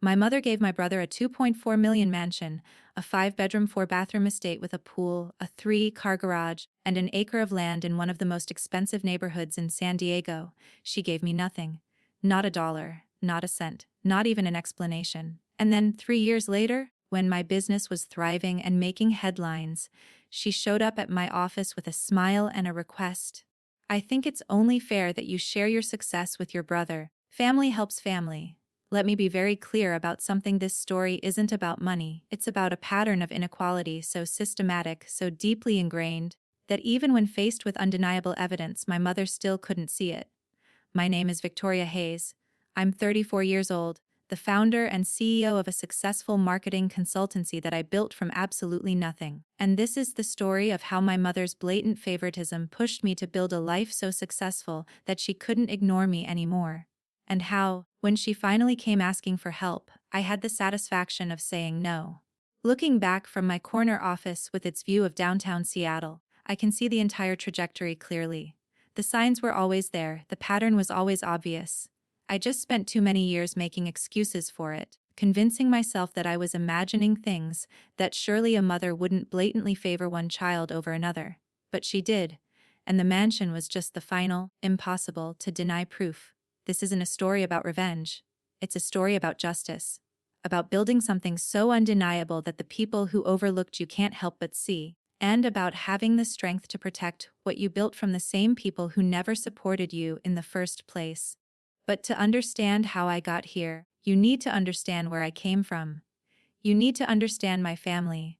My mother gave my brother a 2.4 million mansion, a 5-bedroom 4-bathroom estate with a pool, a 3-car garage, and an acre of land in one of the most expensive neighborhoods in San Diego. She gave me nothing. Not a dollar, not a cent, not even an explanation. And then 3 years later, when my business was thriving and making headlines, she showed up at my office with a smile and a request. I think it's only fair that you share your success with your brother. Family helps family. Let me be very clear about something. This story isn't about money. It's about a pattern of inequality so systematic, so deeply ingrained, that even when faced with undeniable evidence, my mother still couldn't see it. My name is Victoria Hayes. I'm 34 years old, the founder and CEO of a successful marketing consultancy that I built from absolutely nothing. And this is the story of how my mother's blatant favoritism pushed me to build a life so successful that she couldn't ignore me anymore. And how, when she finally came asking for help, I had the satisfaction of saying no. Looking back from my corner office with its view of downtown Seattle, I can see the entire trajectory clearly. The signs were always there, the pattern was always obvious. I just spent too many years making excuses for it, convincing myself that I was imagining things, that surely a mother wouldn't blatantly favor one child over another. But she did, and the mansion was just the final, impossible to deny proof. This isn't a story about revenge. It's a story about justice. About building something so undeniable that the people who overlooked you can't help but see. And about having the strength to protect what you built from the same people who never supported you in the first place. But to understand how I got here, you need to understand where I came from. You need to understand my family.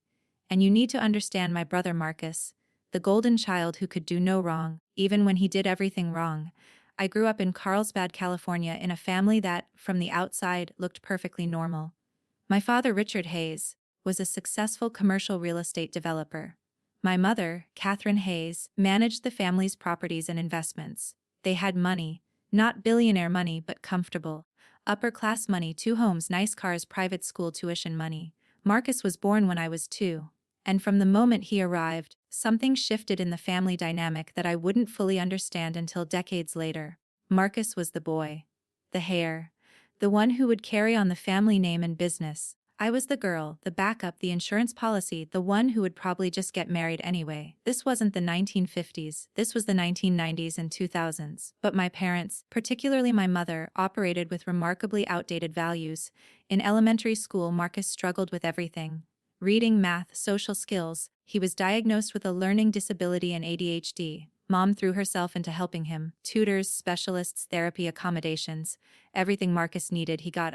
And you need to understand my brother Marcus, the golden child who could do no wrong, even when he did everything wrong. I grew up in Carlsbad, California, in a family that, from the outside, looked perfectly normal. My father, Richard Hayes, was a successful commercial real estate developer. My mother, Catherine Hayes, managed the family's properties and investments. They had money, not billionaire money but comfortable, upper-class money, 2 homes, nice cars, private school tuition money. Marcus was born when I was 2. And from the moment he arrived, something shifted in the family dynamic that I wouldn't fully understand until decades later. Marcus was the boy. The heir. The one who would carry on the family name and business. I was the girl, the backup, the insurance policy, the one who would probably just get married anyway. This wasn't the 1950s, this was the 1990s and 2000s. But my parents, particularly my mother, operated with remarkably outdated values. In elementary school, Marcus struggled with everything. Reading, math, social skills. He was diagnosed with a learning disability and ADHD. Mom threw herself into helping him. Tutors, specialists, therapy, accommodations. Everything Marcus needed, he got.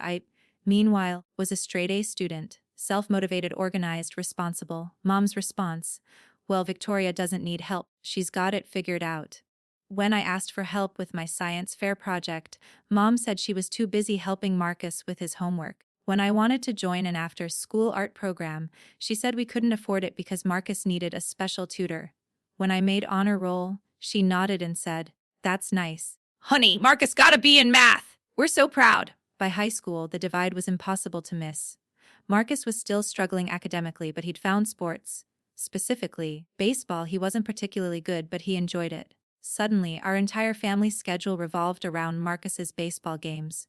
Meanwhile, was a straight-A student, self-motivated, organized, responsible. Mom's response: well, Victoria doesn't need help, she's got it figured out. When I asked for help with my science fair project, Mom said she was too busy helping Marcus with his homework. When I wanted to join an after-school art program, she said we couldn't afford it because Marcus needed a special tutor. When I made honor roll, she nodded and said, "That's nice. Honey, Marcus got a B in math. We're so proud." By high school, the divide was impossible to miss. Marcus was still struggling academically, but he'd found sports. Specifically, baseball. He wasn't particularly good, but he enjoyed it. Suddenly, our entire family's schedule revolved around Marcus's baseball games.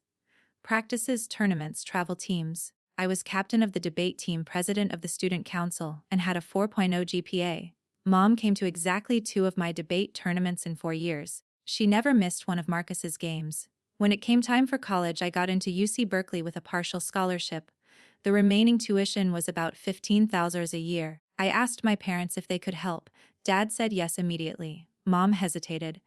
Practices, tournaments, travel teams. I was captain of the debate team, president of the student council, and had a 4.0 GPA. Mom came to exactly 2 of my debate tournaments in 4 years. She never missed one of Marcus's games. When it came time for college, I got into UC Berkeley with a partial scholarship. The remaining tuition was about $15,000 a year. I asked my parents if they could help. Dad said yes immediately. Mom hesitated.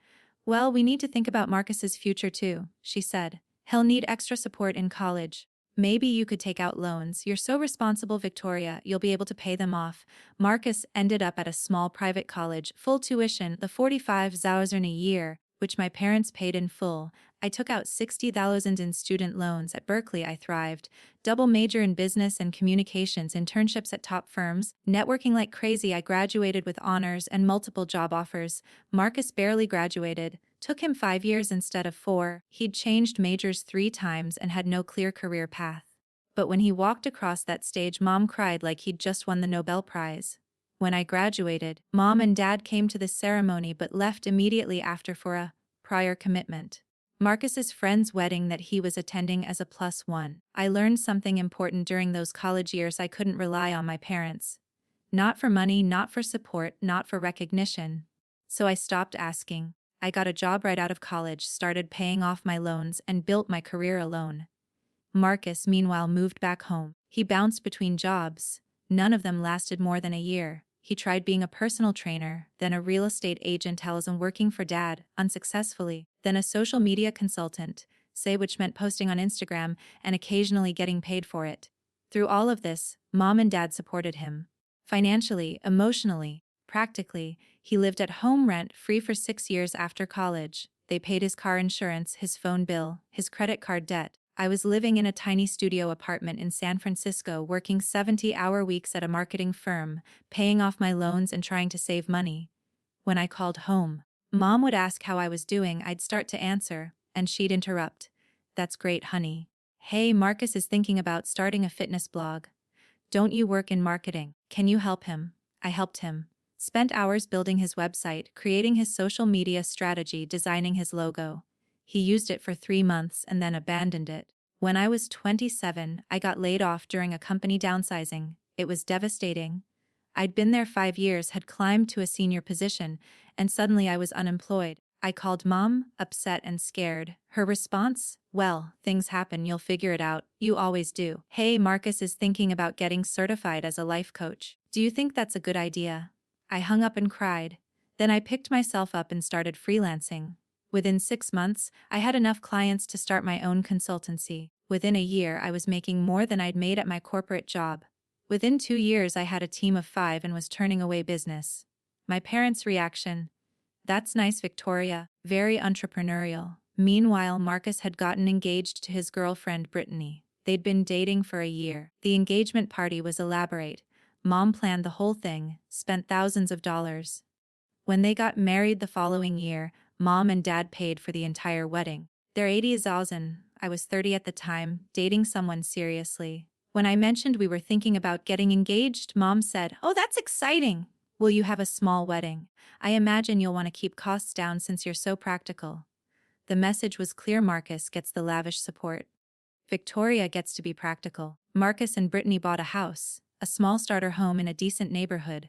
"Well, we need to think about Marcus's future too," she said. "He'll need extra support in college. Maybe you could take out loans. You're so responsible, Victoria, you'll be able to pay them off." Marcus ended up at a small private college, full tuition, the $45,000 a year, which my parents paid in full. I took out $60,000 in student loans. At Berkeley, I thrived. Double major in business and communications, internships at top firms, networking like crazy. I graduated with honors and multiple job offers. Marcus barely graduated. Took him 5 years instead of 4. He'd changed majors 3 times and had no clear career path. But when he walked across that stage, Mom cried like he'd just won the Nobel Prize. When I graduated, Mom and Dad came to the ceremony but left immediately after for a prior commitment. Marcus's friend's wedding that he was attending as a plus one. I learned something important during those college years. I couldn't rely on my parents. Not for money, not for support, not for recognition. So I stopped asking. I got a job right out of college, started paying off my loans, and built my career alone. Marcus, meanwhile, moved back home. He bounced between jobs. None of them lasted more than a year. He tried being a personal trainer, then a real estate agent, working for dad, unsuccessfully, then a social media consultant, which meant posting on Instagram and occasionally getting paid for it. Through all of this, mom and dad supported him. Financially, emotionally, practically, he lived at home rent-free for 6 years after college. They paid his car insurance, his phone bill, his credit card debt. I was living in a tiny studio apartment in San Francisco, working 70-hour weeks at a marketing firm, paying off my loans and trying to save money. When I called home, mom would ask how I was doing. I'd start to answer, and she'd interrupt. "That's great, honey. Hey, Marcus is thinking about starting a fitness blog. Don't you work in marketing? Can you help him?" I helped him. Spent hours building his website, creating his social media strategy, designing his logo. He used it for 3 months and then abandoned it. When I was 27, I got laid off during a company downsizing. It was devastating. I'd been there 5 years, had climbed to a senior position, and suddenly I was unemployed. I called mom, upset and scared. Her response? "Well, things happen, you'll figure it out. You always do. Hey, Marcus is thinking about getting certified as a life coach. Do you think that's a good idea?" I hung up and cried. Then I picked myself up and started freelancing. Within 6 months, I had enough clients to start my own consultancy. Within a year, I was making more than I'd made at my corporate job. Within 2 years, I had a team of 5 and was turning away business. My parents' reaction? "That's nice, Victoria. Very entrepreneurial." Meanwhile, Marcus had gotten engaged to his girlfriend, Brittany. They'd been dating for a year. The engagement party was elaborate. Mom planned the whole thing, spent thousands of dollars. When they got married the following year, mom and dad paid for the entire wedding. They're 80,000. I was 30 at the time, dating someone seriously. When I mentioned we were thinking about getting engaged, mom said, "Oh, that's exciting. Will you have a small wedding? I imagine you'll want to keep costs down since you're so practical." The message was clear: Marcus gets the lavish support. Victoria gets to be practical. Marcus and Brittany bought a house, a small starter home in a decent neighborhood.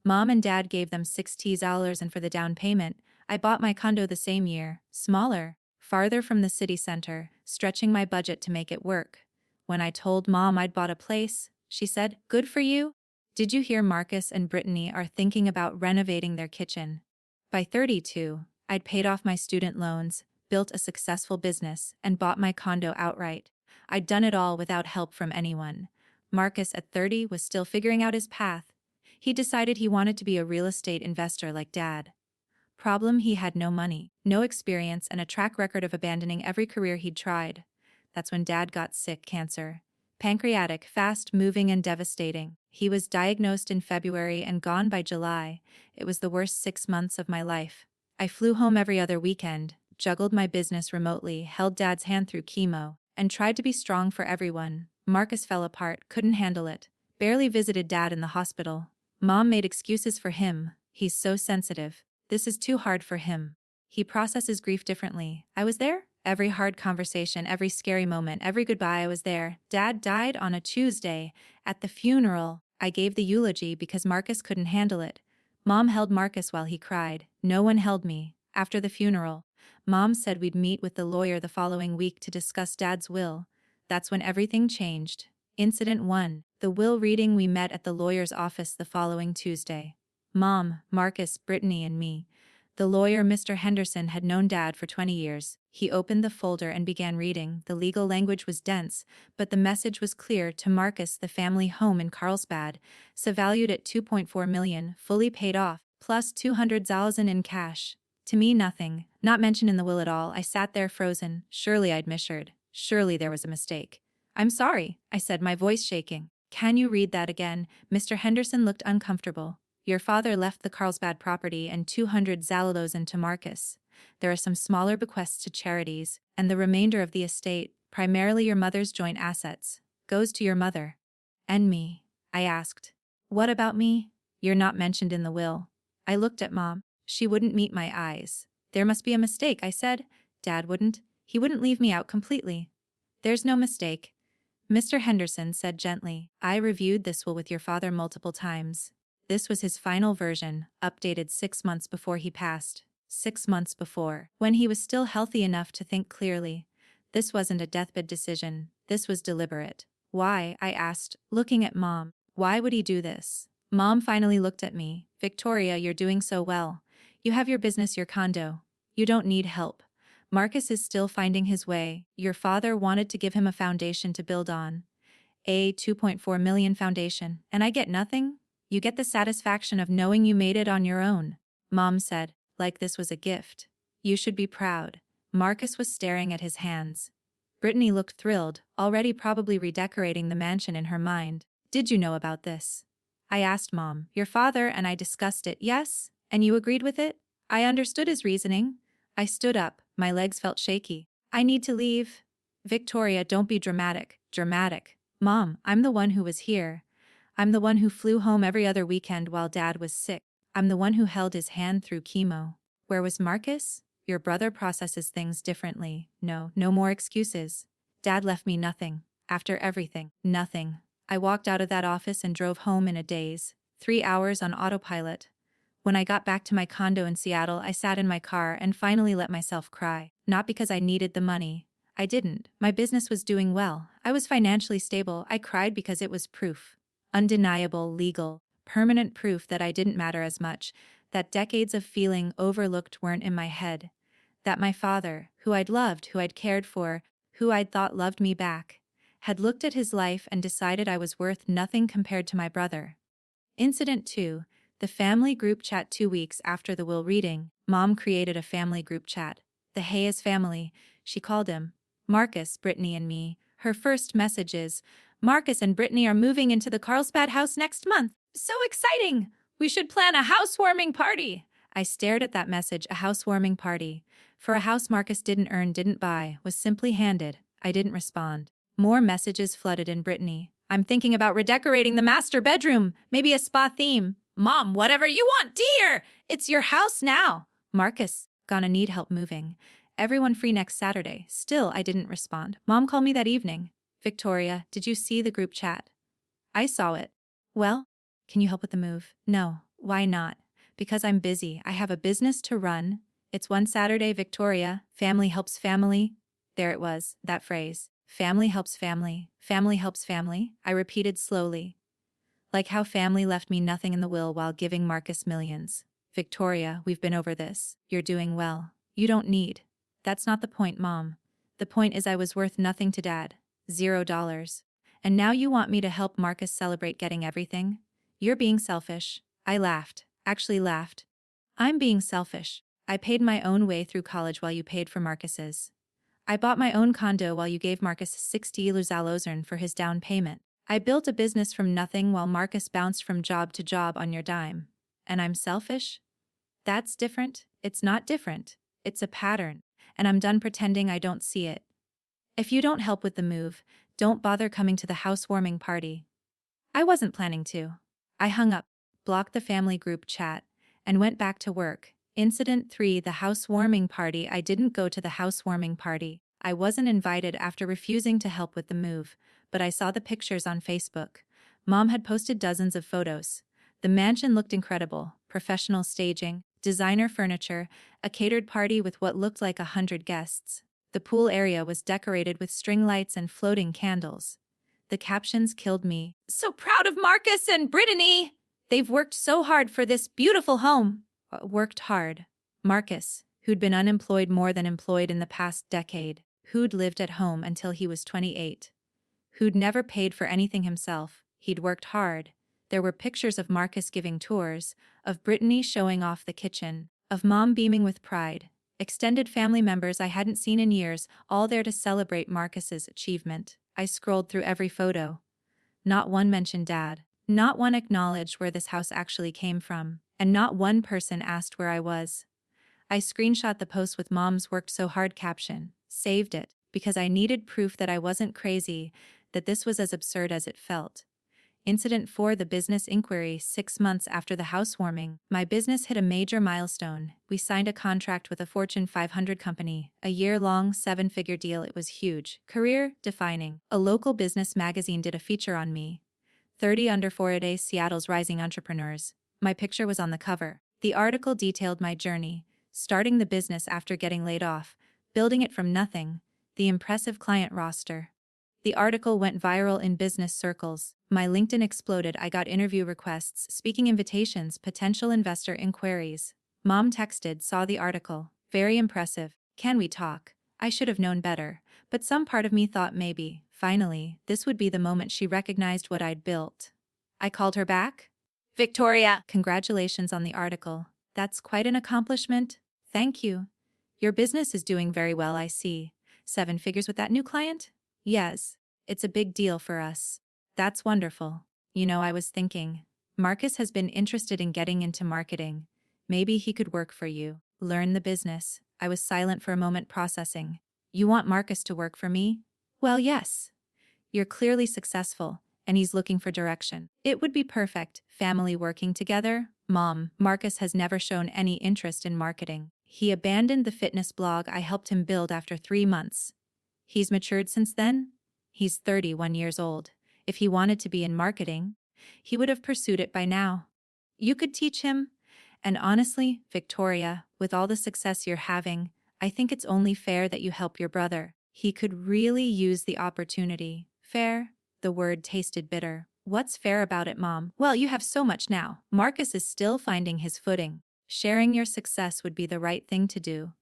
Mom and dad gave them $60,000 and for the down payment, I bought my condo the same year, smaller, farther from the city center, stretching my budget to make it work. When I told mom I'd bought a place, she said, "Good for you. Did you hear Marcus and Brittany are thinking about renovating their kitchen?" By 32, I'd paid off my student loans, built a successful business, and bought my condo outright. I'd done it all without help from anyone. Marcus at 30 was still figuring out his path. He decided he wanted to be a real estate investor like dad. Problem: he had no money, no experience, and a track record of abandoning every career he'd tried. That's when dad got sick: cancer. Pancreatic, fast-moving and devastating. He was diagnosed in February and gone by July. It was the worst 6 months of my life. I flew home every other weekend, juggled my business remotely, held dad's hand through chemo, and tried to be strong for everyone. Marcus fell apart, couldn't handle it. Barely visited dad in the hospital. Mom made excuses for him. "He's so sensitive. This is too hard for him. He processes grief differently." I was there. Every hard conversation, every scary moment, every goodbye, I was there. Dad died on a Tuesday. At the funeral, I gave the eulogy because Marcus couldn't handle it. Mom held Marcus while he cried. No one held me. After the funeral, Mom said we'd meet with the lawyer the following week to discuss dad's will. That's when everything changed. Incident 1. The will reading. We met at the lawyer's office the following Tuesday. Mom, Marcus, Brittany, and me. The lawyer, Mr. Henderson, had known dad for 20 years. He opened the folder and began reading. The legal language was dense, but the message was clear. To Marcus, the family home in Carlsbad, valued at $2.4 million, fully paid off, plus $200,000 in cash. To me, nothing, not mentioned in the will at all. I sat there frozen. Surely I'd misheard. Surely there was a mistake. "I'm sorry," I said, my voice shaking. "Can you read that again?" Mr. Henderson looked uncomfortable. "Your father left the Carlsbad property and $200,000 to Marcus. There are some smaller bequests to charities, and the remainder of the estate, primarily your mother's joint assets, goes to your mother." "And me?" I asked. "What about me?" "You're not mentioned in the will." I looked at Mom. She wouldn't meet my eyes. "There must be a mistake," I said. Dad wouldn't. He wouldn't leave me out completely. There's no mistake. Mr. Henderson said gently. I reviewed this will with your father multiple times. This was his final version, updated 6 months before he passed. 6 months before, when he was still healthy enough to think clearly. This wasn't a deathbed decision. This was deliberate. Why? I asked, looking at Mom. Why would he do this? Mom finally looked at me. Victoria, you're doing so well. You have your business, your condo. You don't need help. Marcus is still finding his way. Your father wanted to give him a foundation to build on. A 2.4 million foundation. And I get nothing? You get the satisfaction of knowing you made it on your own. Mom said, like this was a gift. You should be proud. Marcus was staring at his hands. Brittany looked thrilled, already probably redecorating the mansion in her mind. Did you know about this? I asked Mom. Your father and I discussed it, yes? And you agreed with it? I understood his reasoning. I stood up. My legs felt shaky. I need to leave. Victoria, don't be dramatic. Dramatic. Mom, I'm the one who was here. I'm the one who flew home every other weekend while Dad was sick. I'm the one who held his hand through chemo. Where was Marcus? Your brother processes things differently. No more excuses. Dad left me nothing. After everything, nothing. I walked out of that office and drove home in a daze. 3 hours on autopilot. When I got back to my condo in Seattle, I sat in my car and finally let myself cry. Not because I needed the money. I didn't. My business was doing well. I was financially stable. I cried because it was proof. Undeniable, legal, permanent proof that I didn't matter as much, that decades of feeling overlooked weren't in my head, that my father, who I'd loved, who I'd cared for, who I'd thought loved me back, had looked at his life and decided I was worth nothing compared to my brother. Incident 2. The family group chat. 2 weeks after the will reading, Mom created a family group chat. The Hayes family, she called him. Marcus, Brittany, and me. Her first message is, Marcus and Brittany are moving into the Carlsbad house next month. So exciting! We should plan a housewarming party. I stared at that message, a housewarming party. For a house Marcus didn't earn, didn't buy, was simply handed. I didn't respond. More messages flooded in. Brittany. I'm thinking about redecorating the master bedroom, maybe a spa theme. Mom, whatever you want, dear! It's your house now. Marcus, gonna need help moving. Everyone free next Saturday. Still, I didn't respond. Mom called me that evening. Victoria, did you see the group chat? I saw it. Well, can you help with the move? No. Why not? Because I'm busy. I have a business to run. It's one Saturday, Victoria. Family helps family. There it was, that phrase. Family helps family. Family helps family. I repeated slowly. Like how family left me nothing in the will while giving Marcus millions. Victoria, we've been over this. You're doing well. You don't need. That's not the point, Mom. The point is I was worth nothing to Dad. $0. And now you want me to help Marcus celebrate getting everything? You're being selfish. I laughed. Actually laughed. I'm being selfish. I paid my own way through college while you paid for Marcus's. I bought my own condo while you gave Marcus 60 Luzalozern for his down payment. I built a business from nothing while Marcus bounced from job to job on your dime. And I'm selfish? That's different. It's not different. It's a pattern. And I'm done pretending I don't see it. If you don't help with the move, don't bother coming to the housewarming party. I wasn't planning to. I hung up, blocked the family group chat, and went back to work. Incident 3. The housewarming party. I didn't go to the housewarming party. I wasn't invited after refusing to help with the move, but I saw the pictures on Facebook. Mom had posted dozens of photos. The mansion looked incredible. Professional staging, designer furniture, a catered party with what looked like 100 guests. The pool area was decorated with string lights and floating candles. The captions killed me. So proud of Marcus and Brittany! They've worked so hard for this beautiful home. Worked hard. Marcus, who'd been unemployed more than employed in the past decade, who'd lived at home until he was 28, who'd never paid for anything himself, he'd worked hard. There were pictures of Marcus giving tours, of Brittany showing off the kitchen, of Mom beaming with pride, extended family members I hadn't seen in years, all there to celebrate Marcus's achievement. I scrolled through every photo. Not one mentioned Dad. Not one acknowledged where this house actually came from, and not one person asked where I was. I screenshot the post with Mom's worked so hard caption, saved it, because I needed proof that I wasn't crazy, that this was as absurd as it felt. Incident 4: The business inquiry. 6 months after the housewarming, my business hit a major milestone. We signed a contract with a Fortune 500 company, a year-long, 7-figure deal. It was huge, career-defining. A local business magazine did a feature on me. 30 under 4 a day, Seattle's rising entrepreneurs. My picture was on the cover. The article detailed my journey, starting the business after getting laid off, building it from nothing, the impressive client roster. The article went viral in business circles. My LinkedIn exploded. I got interview requests, speaking invitations, potential investor inquiries. Mom texted, saw the article. Very impressive. Can we talk? I should have known better, but some part of me thought maybe, finally, this would be the moment she recognized what I'd built. I called her back. Victoria, congratulations on the article. That's quite an accomplishment. Thank you. Your business is doing very well, I see. 7 figures with that new client? Yes. It's a big deal for us. That's wonderful. I was thinking, Marcus has been interested in getting into marketing. Maybe he could work for you, learn the business. I was silent for a moment, processing. You want Marcus to work for me? Well, yes. You're clearly successful, and he's looking for direction. It would be perfect, family working together. Mom, Marcus has never shown any interest in marketing. He abandoned the fitness blog I helped him build after 3 months. He's matured since then? He's 31 years old. If he wanted to be in marketing, he would have pursued it by now. You could teach him. And honestly, Victoria, with all the success you're having, I think it's only fair that you help your brother. He could really use the opportunity. Fair? The word tasted bitter. What's fair about it, Mom? Well, you have so much now. Marcus is still finding his footing. Sharing your success would be the right thing to do.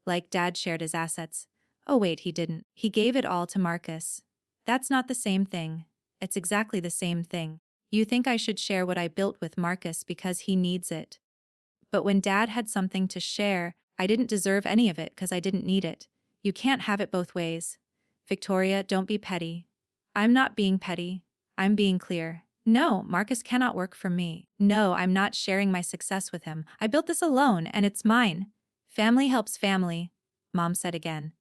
Like Dad shared his assets. Oh wait, he didn't. He gave it all to Marcus. That's not the same thing. It's exactly the same thing. You think I should share what I built with Marcus because he needs it. But when Dad had something to share, I didn't deserve any of it because I didn't need it. You can't have it both ways. Victoria, don't be petty. I'm not being petty. I'm being clear. No, Marcus cannot work for me. No, I'm not sharing my success with him. I built this alone, and it's mine. Family helps family, Mom said again.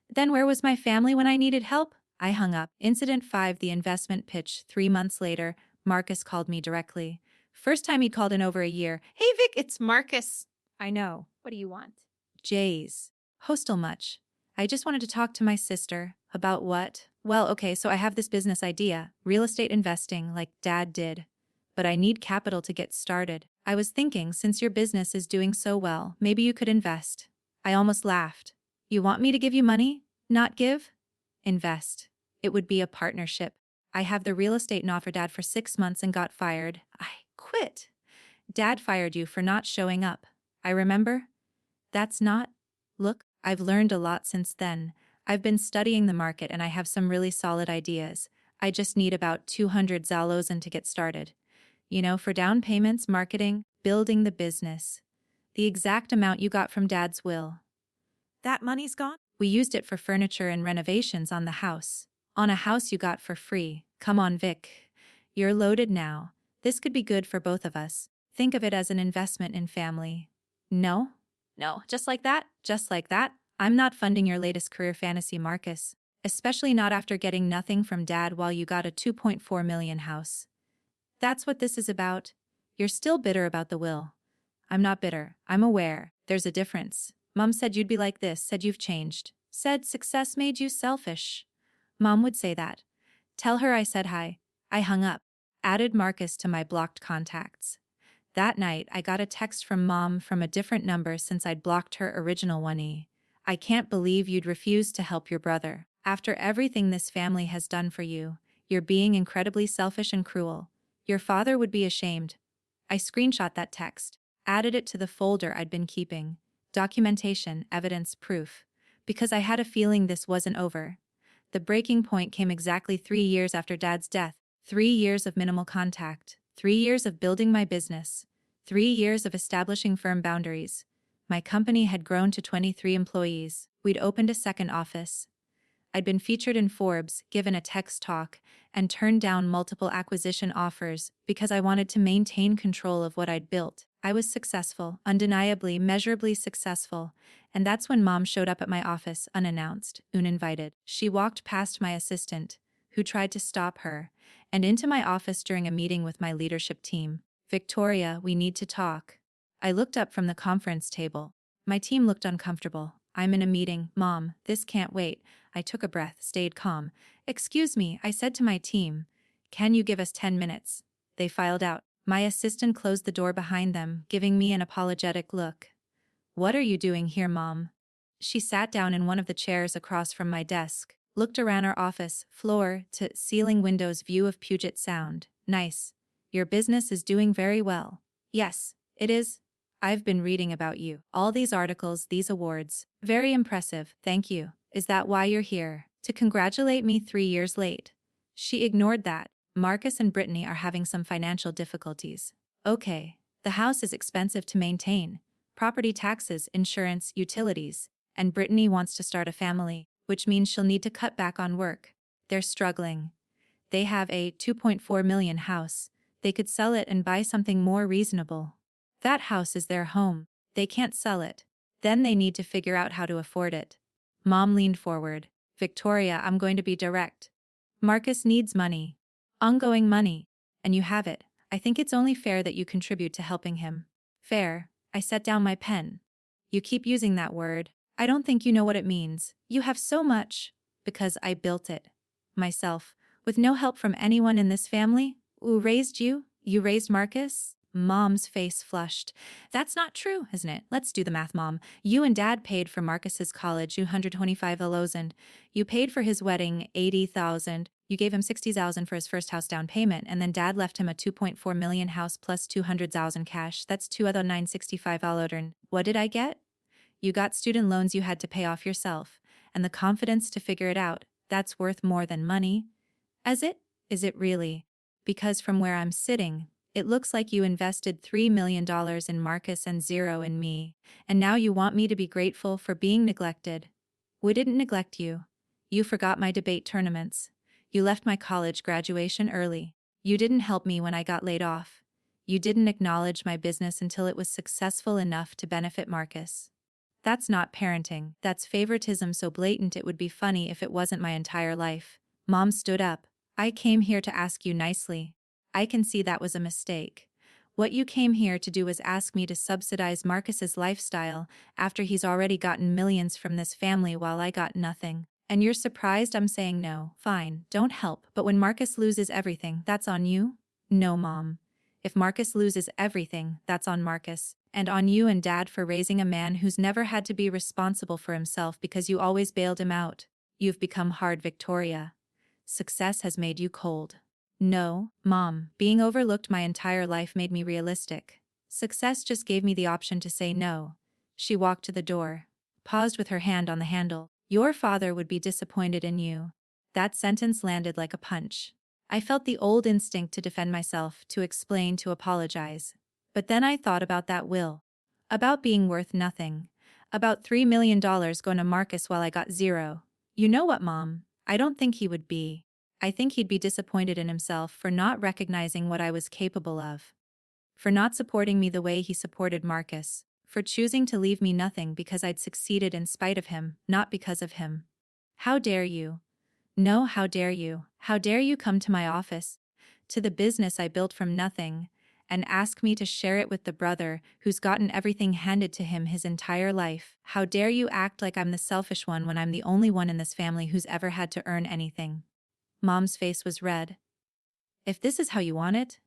Then where was my family when I needed help? I hung up. Incident 5: The investment pitch. 3 months later, Marcus called me directly. First time he'd called in over a year. Hey Vic, it's Marcus. I know. What do you want? Jays. Hostel much. I just wanted to talk to my sister. About what? Well, okay, so I have this business idea. Real estate investing, like Dad did. But I need capital to get started. I was thinking, since your business is doing so well, maybe you could invest. I almost laughed. You want me to give you money? Not give? Invest. It would be a partnership. I have the real estate know for Dad for 6 months and got fired. I quit. Dad fired you for not showing up. I remember. That's not. Look, I've learned a lot since then. I've been studying the market and I have some really solid ideas. I just need about 200 Zalozen to get started. For down payments, marketing, building the business. The exact amount you got from Dad's will. That money's gone? We used it for furniture and renovations on the house. On a house you got for free. Come on, Vic. You're loaded now. This could be good for both of us. Think of it as an investment in family. No? No, just like that? Just like that? I'm not funding your latest career fantasy, Marcus. Especially not after getting nothing from Dad while you got a 2.4 million house. That's what this is about. You're still bitter about the will. I'm not bitter. I'm aware. There's a difference. Mom said you'd be like this, said you've changed. Said success made you selfish. Mom would say that. Tell her I said hi. I hung up. Added Marcus to my blocked contacts. That night, I got a text from Mom from a different number since I'd blocked her original one. I can't believe you'd refuse to help your brother. After everything this family has done for you, you're being incredibly selfish and cruel. Your father would be ashamed. I screenshot that text, added it to the folder I'd been keeping. Documentation, evidence, proof. Because I had a feeling this wasn't over. The breaking point came exactly 3 years after Dad's death. 3 years of minimal contact. 3 years of building my business. 3 years of establishing firm boundaries. My company had grown to 23 employees. We'd opened a second office. I'd been featured in Forbes, given a text talk, and turned down multiple acquisition offers because I wanted to maintain control of what I'd built. I was successful, undeniably, measurably successful, and that's when Mom showed up at my office, unannounced, uninvited. She walked past my assistant, who tried to stop her, and into my office during a meeting with my leadership team. Victoria, we need to talk. I looked up from the conference table. My team looked uncomfortable. I'm in a meeting, Mom, this can't wait. I took a breath, stayed calm. Excuse me, I said to my team. Can you give us 10 minutes? They filed out. My assistant closed the door behind them, giving me an apologetic look. What are you doing here, Mom? She sat down in one of the chairs across from my desk, looked around our office, floor to ceiling windows view of Puget Sound. Nice. Your business is doing very well. Yes, it is. I've been reading about you. All these articles, these awards. Very impressive, thank you. Is that why you're here? To congratulate me 3 years late? She ignored that. Marcus and Brittany are having some financial difficulties. Okay. The house is expensive to maintain. Property taxes, insurance, utilities. And Brittany wants to start a family, which means she'll need to cut back on work. They're struggling. They have a 2.4 million house. They could sell it and buy something more reasonable. That house is their home. They can't sell it. Then they need to figure out how to afford it. Mom leaned forward. Victoria, I'm going to be direct. Marcus needs money. Ongoing money. And you have it. I think it's only fair that you contribute to helping him. Fair. I set down my pen. You keep using that word. I don't think you know what it means. You have so much. Because I built it. Myself. With no help from anyone in this family? Who raised you? You raised Marcus? Mom's face flushed. That's not true, isn't it? Let's do the math, Mom. You and Dad paid for Marcus's college $225,000. You paid for his wedding $80,000. You gave him $60,000 for his first house down payment, and then Dad left him a $2.4 million house plus $200,000 cash. That's $2,965. What did I get? You got student loans you had to pay off yourself, and the confidence to figure it out. That's worth more than money. Is it? Is it really? Because from where I'm sitting, it looks like you invested $3 million in Marcus and zero in me, and now you want me to be grateful for being neglected. We didn't neglect you. You forgot my debate tournaments. You left my college graduation early. You didn't help me when I got laid off. You didn't acknowledge my business until it was successful enough to benefit Marcus. That's not parenting. That's favoritism so blatant it would be funny if it wasn't my entire life. Mom stood up. I came here to ask you nicely. I can see that was a mistake. What you came here to do was ask me to subsidize Marcus's lifestyle after he's already gotten millions from this family while I got nothing. And you're surprised I'm saying no. Fine, don't help. But when Marcus loses everything, that's on you? No, Mom. If Marcus loses everything, that's on Marcus. And on you and Dad for raising a man who's never had to be responsible for himself because you always bailed him out. You've become hard, Victoria. Success has made you cold. No, Mom, being overlooked my entire life made me realistic. Success just gave me the option to say no. She walked to the door, paused with her hand on the handle. Your father would be disappointed in you. That sentence landed like a punch. I felt the old instinct to defend myself, to explain, to apologize. But then I thought about that will. About being worth nothing. About $3 million going to Marcus while I got zero. You know what, Mom? I don't think he would be. I think he'd be disappointed in himself for not recognizing what I was capable of. For not supporting me the way he supported Marcus. For choosing to leave me nothing because I'd succeeded in spite of him, not because of him. How dare you? No, how dare you? How dare you come to my office, to the business I built from nothing, and ask me to share it with the brother who's gotten everything handed to him his entire life? How dare you act like I'm the selfish one when I'm the only one in this family who's ever had to earn anything? Mom's face was red. If this is how you want it,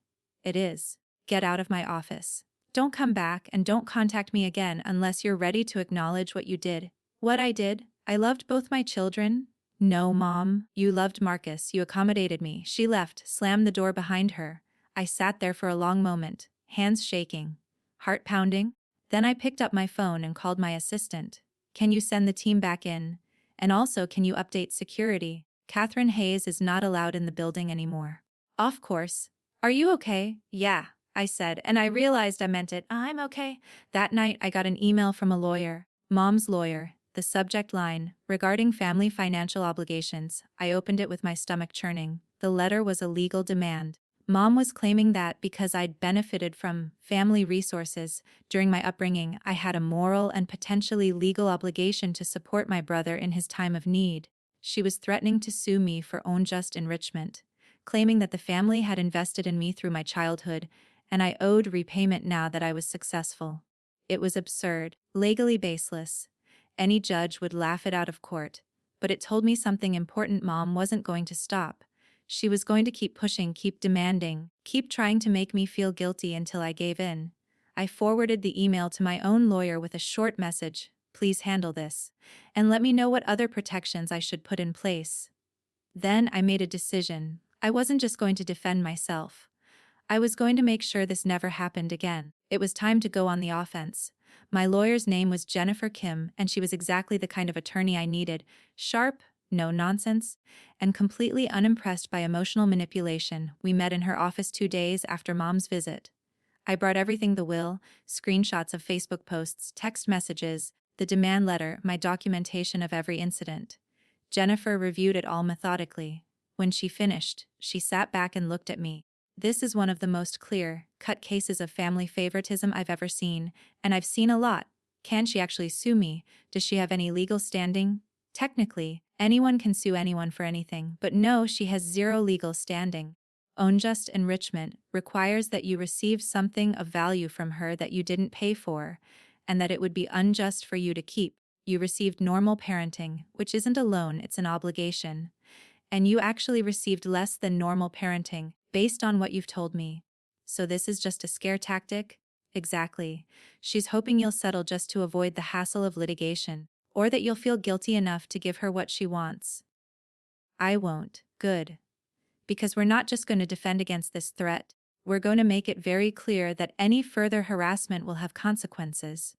it is. Get out of my office. Don't come back and don't contact me again unless you're ready to acknowledge what you did. What I did? I loved both my children. No, Mom. You loved Marcus. You accommodated me. She left, slammed the door behind her. I sat there for a long moment, hands shaking, heart pounding. Then I picked up my phone and called my assistant. Can you send the team back in? And also, can you update security? Catherine Hayes is not allowed in the building anymore. Of course. Are you okay? Yeah, I said, and I realized I meant it. I'm okay. That night I got an email from a lawyer, Mom's lawyer, the subject line, regarding family financial obligations. I opened it with my stomach churning. The letter was a legal demand. Mom was claiming that because I'd benefited from family resources during my upbringing, I had a moral and potentially legal obligation to support my brother in his time of need. She was threatening to sue me for unjust enrichment. claiming that the family had invested in me through my childhood, and I owed repayment now that I was successful. It was absurd, legally baseless. Any judge would laugh it out of court. But it told me something important. Mom wasn't going to stop. She was going to keep pushing, keep demanding, keep trying to make me feel guilty until I gave in. I forwarded the email to my own lawyer with a short message: "Please handle this, and let me know what other protections I should put in place." Then I made a decision. I wasn't just going to defend myself. I was going to make sure this never happened again. It was time to go on the offense. My lawyer's name was Jennifer Kim, and she was exactly the kind of attorney I needed: sharp, no nonsense, and completely unimpressed by emotional manipulation. We met in her office 2 days after Mom's visit. I brought everything: the will, screenshots of Facebook posts, text messages, the demand letter, my documentation of every incident. Jennifer reviewed it all methodically. When she finished, she sat back and looked at me. "This is one of the most clear-cut cases of family favoritism I've ever seen, and I've seen a lot. Can she actually sue me? Does she have any legal standing?" Technically, anyone can sue anyone for anything, but no, she has zero legal standing. Unjust enrichment requires that you receive something of value from her that you didn't pay for, and that it would be unjust for you to keep. You received normal parenting, which isn't a loan, it's an obligation. And you actually received less than normal parenting, based on what you've told me. So this is just a scare tactic? Exactly. She's hoping you'll settle just to avoid the hassle of litigation, or that you'll feel guilty enough to give her what she wants. I won't. Good. Because we're not just going to defend against this threat, we're going to make it very clear that any further harassment will have consequences.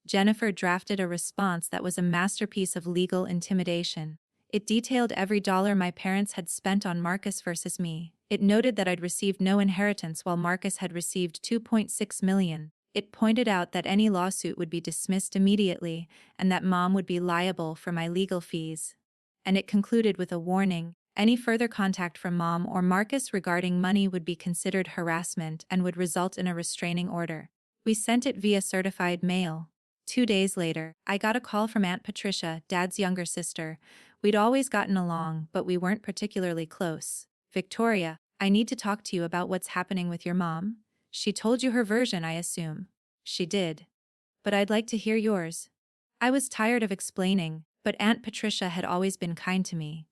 Jennifer drafted a response that was a masterpiece of legal intimidation. It detailed every dollar my parents had spent on Marcus versus me. It noted that I'd received no inheritance while Marcus had received $2.6 million. It pointed out that any lawsuit would be dismissed immediately and that Mom would be liable for my legal fees. And it concluded with a warning: any further contact from Mom or Marcus regarding money would be considered harassment and would result in a restraining order. We sent it via certified mail. 2 days later, I got a call from Aunt Patricia, Dad's younger sister. We'd always gotten along, but we weren't particularly close. "Victoria, I need to talk to you about what's happening with your mom." "She told you her version, I assume." "She did. But I'd like to hear yours." I was tired of explaining, but Aunt Patricia had always been kind to me.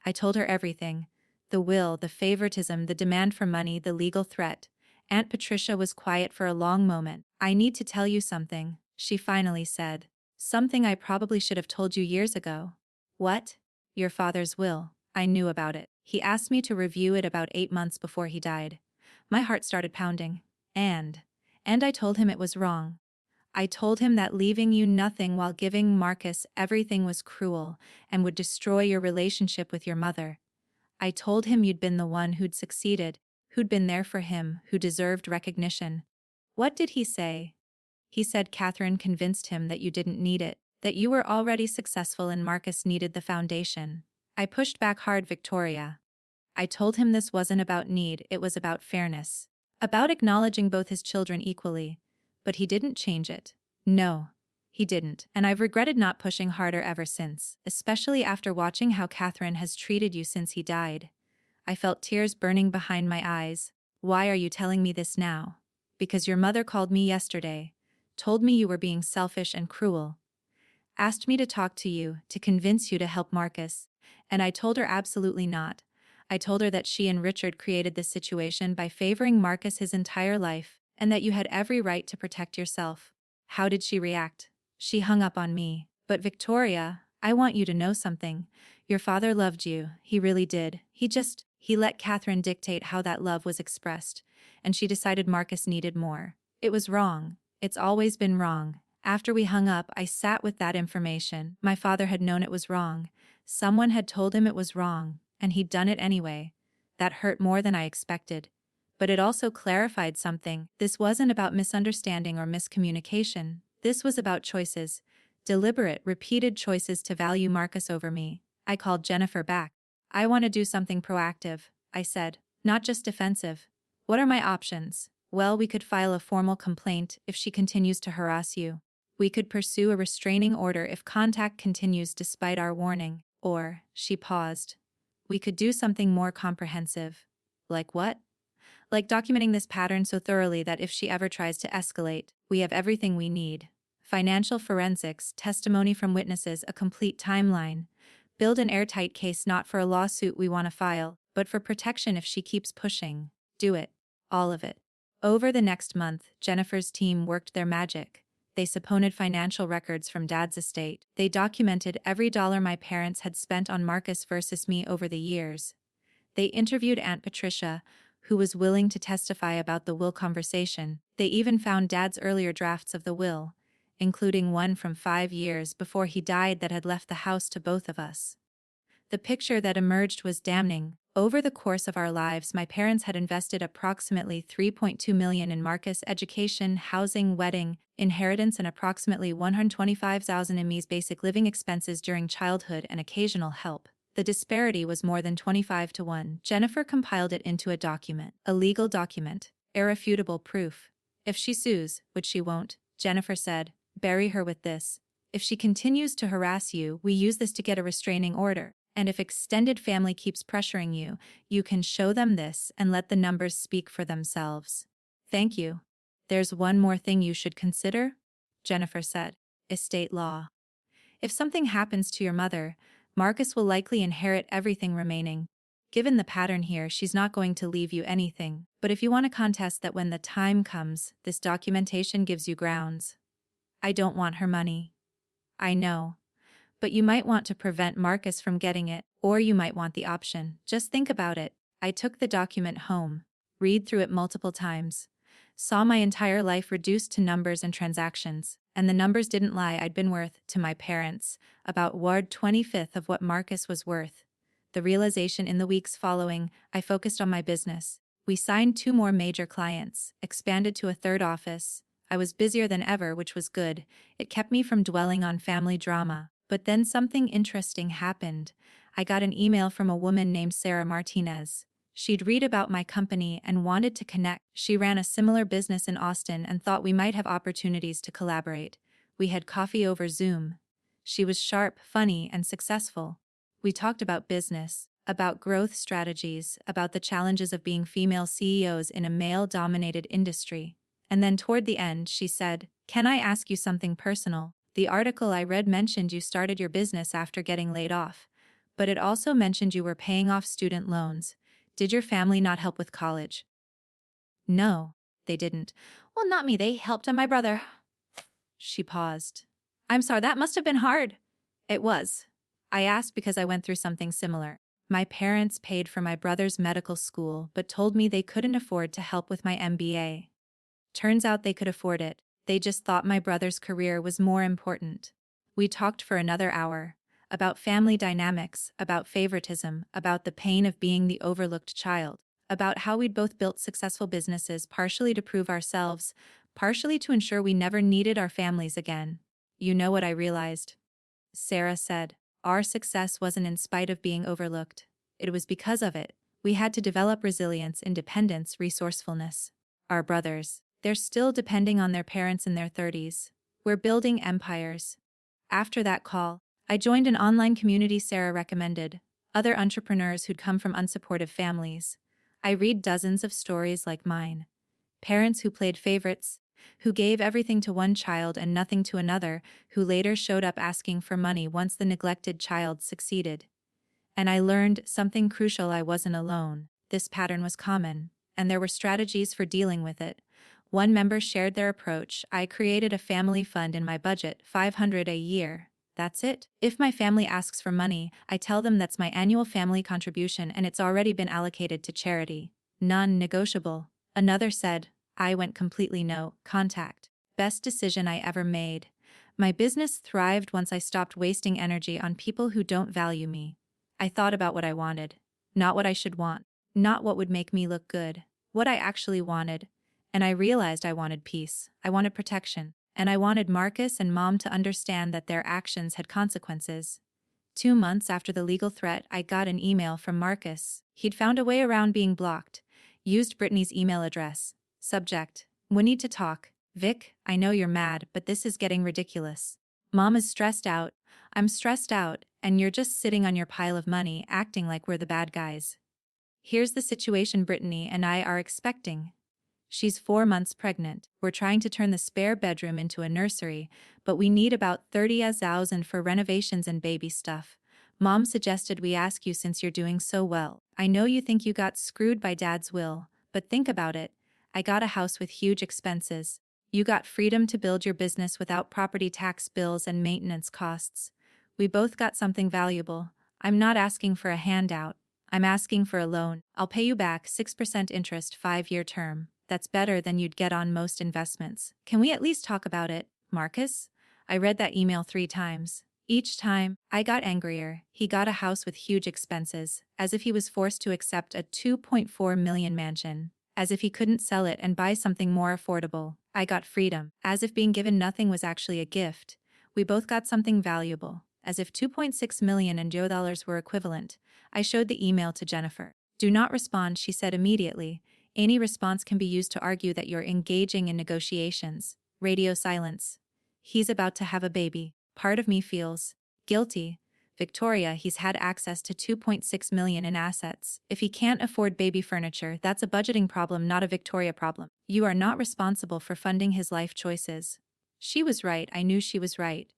I told her everything: the will, the favoritism, the demand for money, the legal threat. Aunt Patricia was quiet for a long moment. "I need to tell you something," she finally said. "Something I probably should have told you years ago." "What?" "Your father's will. I knew about it. He asked me to review it about 8 months before he died." My heart started pounding. And I told him it was wrong. I told him that leaving you nothing while giving Marcus everything was cruel and would destroy your relationship with your mother. I told him you'd been the one who'd succeeded, who'd been there for him, who deserved recognition. What did he say? He said Catherine convinced him that you didn't need it, that you were already successful and Marcus needed the foundation. I pushed back hard: "Victoria, I told him this wasn't about need, it was about fairness. About acknowledging both his children equally. But he didn't change it." "No, he didn't, and I've regretted not pushing harder ever since, especially after watching how Catherine has treated you since he died." I felt tears burning behind my eyes. "Why are you telling me this now?" "Because your mother called me yesterday, told me you were being selfish and cruel. Asked me to talk to you, to convince you to help Marcus. And I told her absolutely not. I told her that she and Richard created this situation by favoring Marcus his entire life, and that you had every right to protect yourself." How did she react? She hung up on me. "But Victoria, I want you to know something. Your father loved you, he really did. He let Catherine dictate how that love was expressed, and she decided Marcus needed more. It was wrong. It's always been wrong." After we hung up, I sat with that information. My father had known it was wrong. Someone had told him it was wrong, and he'd done it anyway. That hurt more than I expected. But it also clarified something. This wasn't about misunderstanding or miscommunication. This was about choices. Deliberate, repeated choices to value Marcus over me. I called Jennifer back. "I want to do something proactive," I said. "Not just defensive." "What are my options?" "Well, we could file a formal complaint if she continues to harass you. We could pursue a restraining order if contact continues despite our warning. Or," she paused, "we could do something more comprehensive. Like what? Like documenting this pattern so thoroughly that if she ever tries to escalate, we have everything we need. Financial forensics, testimony from witnesses, a complete timeline. Build an airtight case not for a lawsuit we want to file, but for protection if she keeps pushing. Do it. All of it. Over the next month, Jennifer's team worked their magic. They subpoenaed financial records from Dad's estate. They documented every dollar my parents had spent on Marcus versus me over the years. They interviewed Aunt Patricia, who was willing to testify about the will conversation. They even found Dad's earlier drafts of the will, including one from 5 years before he died that had left the house to both of us. The picture that emerged was damning. Over the course of our lives, my parents had invested approximately $3.2 million in Marcus' education, housing, wedding, inheritance, and approximately $125,000 in me's basic living expenses during childhood and occasional help. The disparity was more than 25-1. Jennifer compiled it into a document, a legal document, irrefutable proof. If she sues, which she won't, Jennifer said, bury her with this. If she continues to harass you, we use this to get a restraining order. And if extended family keeps pressuring you, you can show them this and let the numbers speak for themselves. Thank you. There's one more thing you should consider, Jennifer said. Estate law. If something happens to your mother, Marcus will likely inherit everything remaining. Given the pattern here, she's not going to leave you anything. But if you want to contest that when the time comes, this documentation gives you grounds. I don't want her money. I know. But you might want to prevent Marcus from getting it, or you might want the option. Just think about it. I took the document home, read through it multiple times, saw my entire life reduced to numbers and transactions, and the numbers didn't lie. I'd been worth, to my parents, about 1/25 of what Marcus was worth. The realization in the weeks following, I focused on my business. We signed 2 more major clients, expanded to a 3rd office. I was busier than ever, which was good. It kept me from dwelling on family drama. But then something interesting happened. I got an email from a woman named Sarah Martinez. She'd read about my company and wanted to connect. She ran a similar business in Austin and thought we might have opportunities to collaborate. We had coffee over Zoom. She was sharp, funny, and successful. We talked about business, about growth strategies, about the challenges of being female CEOs in a male-dominated industry. And then toward the end, she said, "Can I ask you something personal? The article I read mentioned you started your business after getting laid off, but it also mentioned you were paying off student loans. Did your family not help with college?" "No, they didn't." "Well, not me, they helped on my brother." She paused. "I'm sorry, that must have been hard." "It was. I asked because I went through something similar. My parents paid for my brother's medical school but told me they couldn't afford to help with my MBA. Turns out they could afford it. They just thought my brother's career was more important." We talked for another hour. About family dynamics, about favoritism, about the pain of being the overlooked child, about how we'd both built successful businesses partially to prove ourselves, partially to ensure we never needed our families again. "You know what I realized?" Sarah said. "Our success wasn't in spite of being overlooked. It was because of it. We had to develop resilience, independence, resourcefulness. Our brothers, they're still depending on their parents in their 30s. We're building empires." After that call, I joined an online community Sarah recommended, other entrepreneurs who'd come from unsupportive families. I read dozens of stories like mine. Parents who played favorites, who gave everything to one child and nothing to another, who later showed up asking for money once the neglected child succeeded. And I learned something crucial: I wasn't alone. This pattern was common, and there were strategies for dealing with it. One member shared their approach. "I created a family fund in my budget, $500 a year. That's it. If my family asks for money, I tell them that's my annual family contribution and it's already been allocated to charity. Non-negotiable." Another said, "I went completely no contact. Best decision I ever made. My business thrived once I stopped wasting energy on people who don't value me. I thought about what I wanted, not what I should want, not what would make me look good, what I actually wanted. And I realized I wanted peace, I wanted protection, and I wanted Marcus and Mom to understand that their actions had consequences." 2 months after the legal threat, I got an email from Marcus. He'd found a way around being blocked. Used Brittany's email address. Subject: "We need to talk. Vic, I know you're mad, but this is getting ridiculous. Mom is stressed out. I'm stressed out, and you're just sitting on your pile of money acting like we're the bad guys." Here's the situation Brittany and I are expecting. She's 4 months pregnant. We're trying to turn the spare bedroom into a nursery, but we need about 30,000 for renovations and baby stuff. Mom suggested we ask you since you're doing so well. I know you think you got screwed by Dad's will, but think about it. I got a house with huge expenses. You got freedom to build your business without property tax bills and maintenance costs. We both got something valuable. I'm not asking for a handout. I'm asking for a loan. I'll pay you back 6% interest 5-year term. That's better than you'd get on most investments. Can we at least talk about it, Marcus? I read that email 3 times. Each time, I got angrier. He got a house with huge expenses, as if he was forced to accept a 2.4 million mansion, as if he couldn't sell it and buy something more affordable. I got freedom, as if being given nothing was actually a gift. We both got something valuable, as if 2.6 million and dollars were equivalent. I showed the email to Jennifer. Do not respond, she said immediately. Any response can be used to argue that you're engaging in negotiations. Radio silence. He's about to have a baby. Part of me feels guilty. Victoria, he's had access to 2.6 million in assets. If he can't afford baby furniture, that's a budgeting problem, not a Victoria problem. You are not responsible for funding his life choices. She was right. I knew she was right.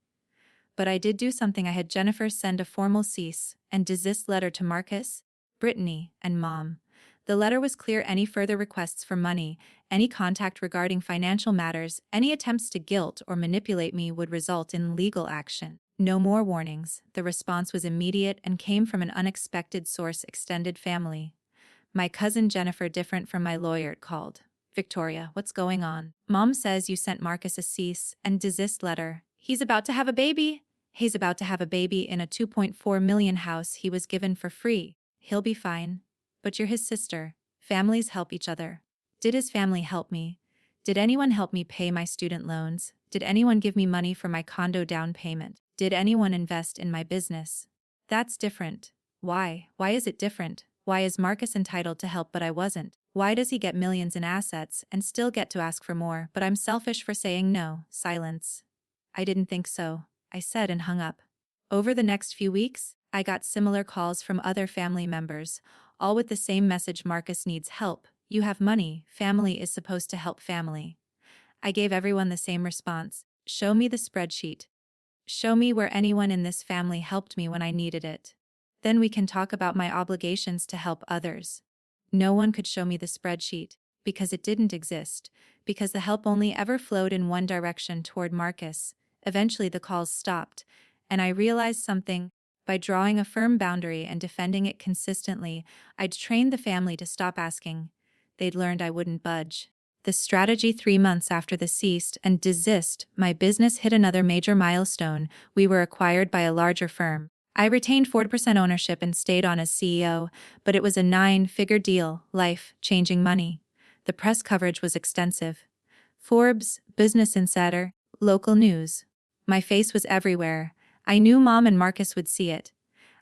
But I did do something. I had Jennifer send a formal cease and desist letter to Marcus, Brittany, and Mom. The letter was clear. Any further requests for money, any contact regarding financial matters, any attempts to guilt or manipulate me would result in legal action. No more warnings. The response was immediate and came from an unexpected source: extended family. My cousin Jennifer, different from my lawyer, called. Victoria, what's going on? Mom says you sent Marcus a cease and desist letter. He's about to have a baby. He's about to have a baby in a 2.4 million house he was given for free. He'll be fine. But you're his sister. Families help each other. Did his family help me? Did anyone help me pay my student loans? Did anyone give me money for my condo down payment? Did anyone invest in my business? That's different. Why? Why is it different? Why is Marcus entitled to help but I wasn't? Why does he get millions in assets and still get to ask for more, but I'm selfish for saying no? Silence. I didn't think so, I said and hung up. Over the next few weeks, I got similar calls from other family members, all with the same message: Marcus needs help. You have money. Family is supposed to help family. I gave everyone the same response. Show me the spreadsheet. Show me where anyone in this family helped me when I needed it. Then we can talk about my obligations to help others. No one could show me the spreadsheet, because it didn't exist, because the help only ever flowed in one direction, toward Marcus. Eventually the calls stopped, and I realized something. By drawing a firm boundary and defending it consistently, I'd trained the family to stop asking. They'd learned I wouldn't budge. The strategy: 3 months after the ceased and desist, my business hit another major milestone. We were acquired by a larger firm. I retained 40% ownership and stayed on as CEO, but it was a 9-figure deal, life-changing money. The press coverage was extensive. Forbes, Business Insider, local news. My face was everywhere. I knew Mom and Marcus would see it.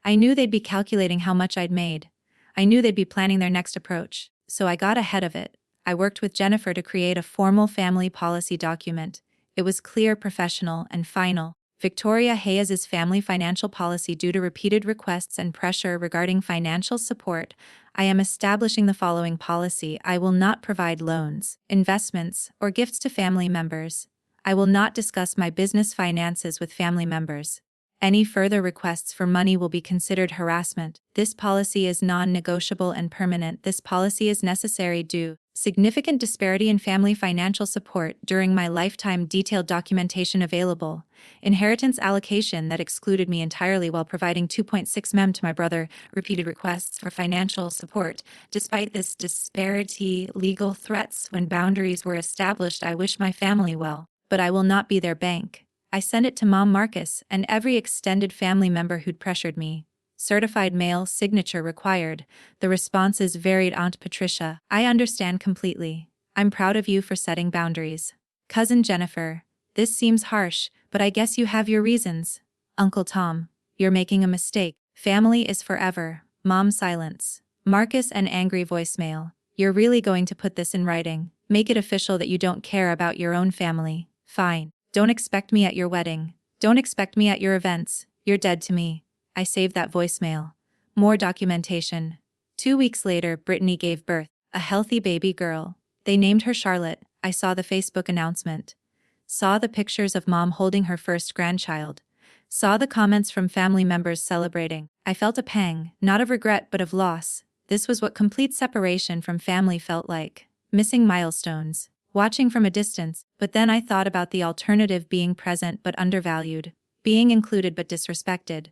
I knew they'd be calculating how much I'd made. I knew they'd be planning their next approach. So I got ahead of it. I worked with Jennifer to create a formal family policy document. It was clear, professional, and final. Victoria Hayes's family financial policy. Due to repeated requests and pressure regarding financial support, I am establishing the following policy. I will not provide loans, investments, or gifts to family members. I will not discuss my business finances with family members. Any further requests for money will be considered harassment. This policy is non-negotiable and permanent. This policy is necessary due to significant disparity in family financial support during my lifetime. Detailed documentation available. Inheritance allocation that excluded me entirely while providing 2.6 million to my brother. Repeated requests for financial support. Despite this disparity, legal threats when boundaries were established. I wish my family well, but I will not be their bank. I sent it to Mom, Marcus, and every extended family member who'd pressured me. Certified mail, signature required. The responses varied. Aunt Patricia, I understand completely. I'm proud of you for setting boundaries. Cousin Jennifer, this seems harsh, but I guess you have your reasons. Uncle Tom, you're making a mistake. Family is forever. Mom, silence. Marcus, an angry voicemail. You're really going to put this in writing? Make it official that you don't care about your own family. Fine. Don't expect me at your wedding. Don't expect me at your events. You're dead to me. I saved that voicemail. More documentation. 2 weeks later, Brittany gave birth, a healthy baby girl. They named her Charlotte. I saw the Facebook announcement. Saw the pictures of mom holding her first grandchild. Saw the comments from family members celebrating. I felt a pang, not of regret but of loss. This was what complete separation from family felt like. Missing milestones. Watching from a distance, but then I thought about the alternative: being present but undervalued. Being included but disrespected.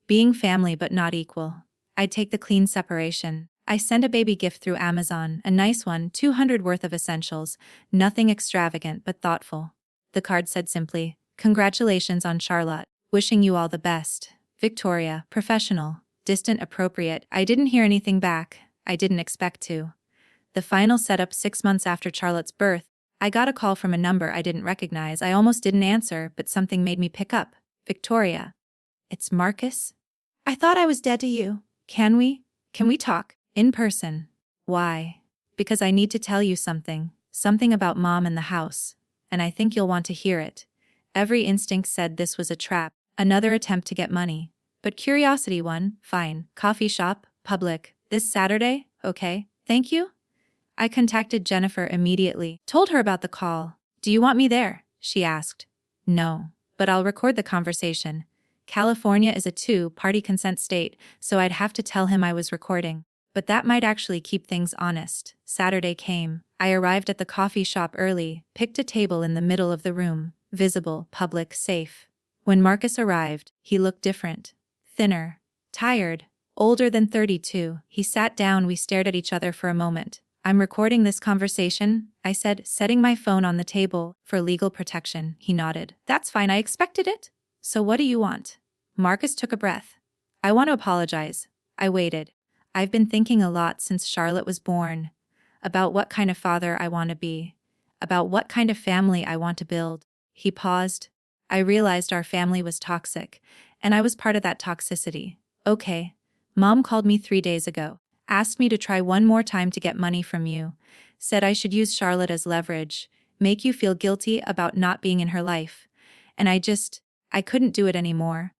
Being family but not equal. I'd take the clean separation. I sent a baby gift through Amazon, a nice one, 200 worth of essentials, nothing extravagant but thoughtful. The card said simply, "Congratulations on Charlotte. Wishing you all the best. Victoria, professional." Distant, appropriate. I didn't hear anything back. I didn't expect to. The final setup 6 months after Charlotte's birth, I got a call from a number I didn't recognize. I almost didn't answer, but something made me pick up. "Victoria. It's Marcus? I thought I was dead to you. Can we talk? In person?" "Why?" "Because I need to tell you something. Something about mom and the house. And I think you'll want to hear it." Every instinct said this was a trap, another attempt to get money. But curiosity won. "Fine. Coffee shop, public, this Saturday, okay, thank you?" I contacted Jennifer immediately, told her about the call. "Do you want me there?" she asked. "No. But I'll record the conversation." California is a two-party consent state, so I'd have to tell him I was recording. But that might actually keep things honest. Saturday came. I arrived at the coffee shop early, picked a table in the middle of the room. Visible, public, safe. When Marcus arrived, he looked different. Thinner. Tired. Older than 32. He sat down. We stared at each other for a moment. "I'm recording this conversation," I said, setting my phone on the table, "for legal protection." He nodded. "That's fine, I expected it. So what do you want?" Marcus took a breath. "I want to apologize." I waited. "I've been thinking a lot since Charlotte was born. About what kind of father I want to be. About what kind of family I want to build." He paused. "I realized our family was toxic, and I was part of that toxicity." "Okay. Mom called me 3 days ago. Asked me to try one more time to get money from you. Said I should use Charlotte as leverage, make you feel guilty about not being in her life. And I couldn't do it anymore."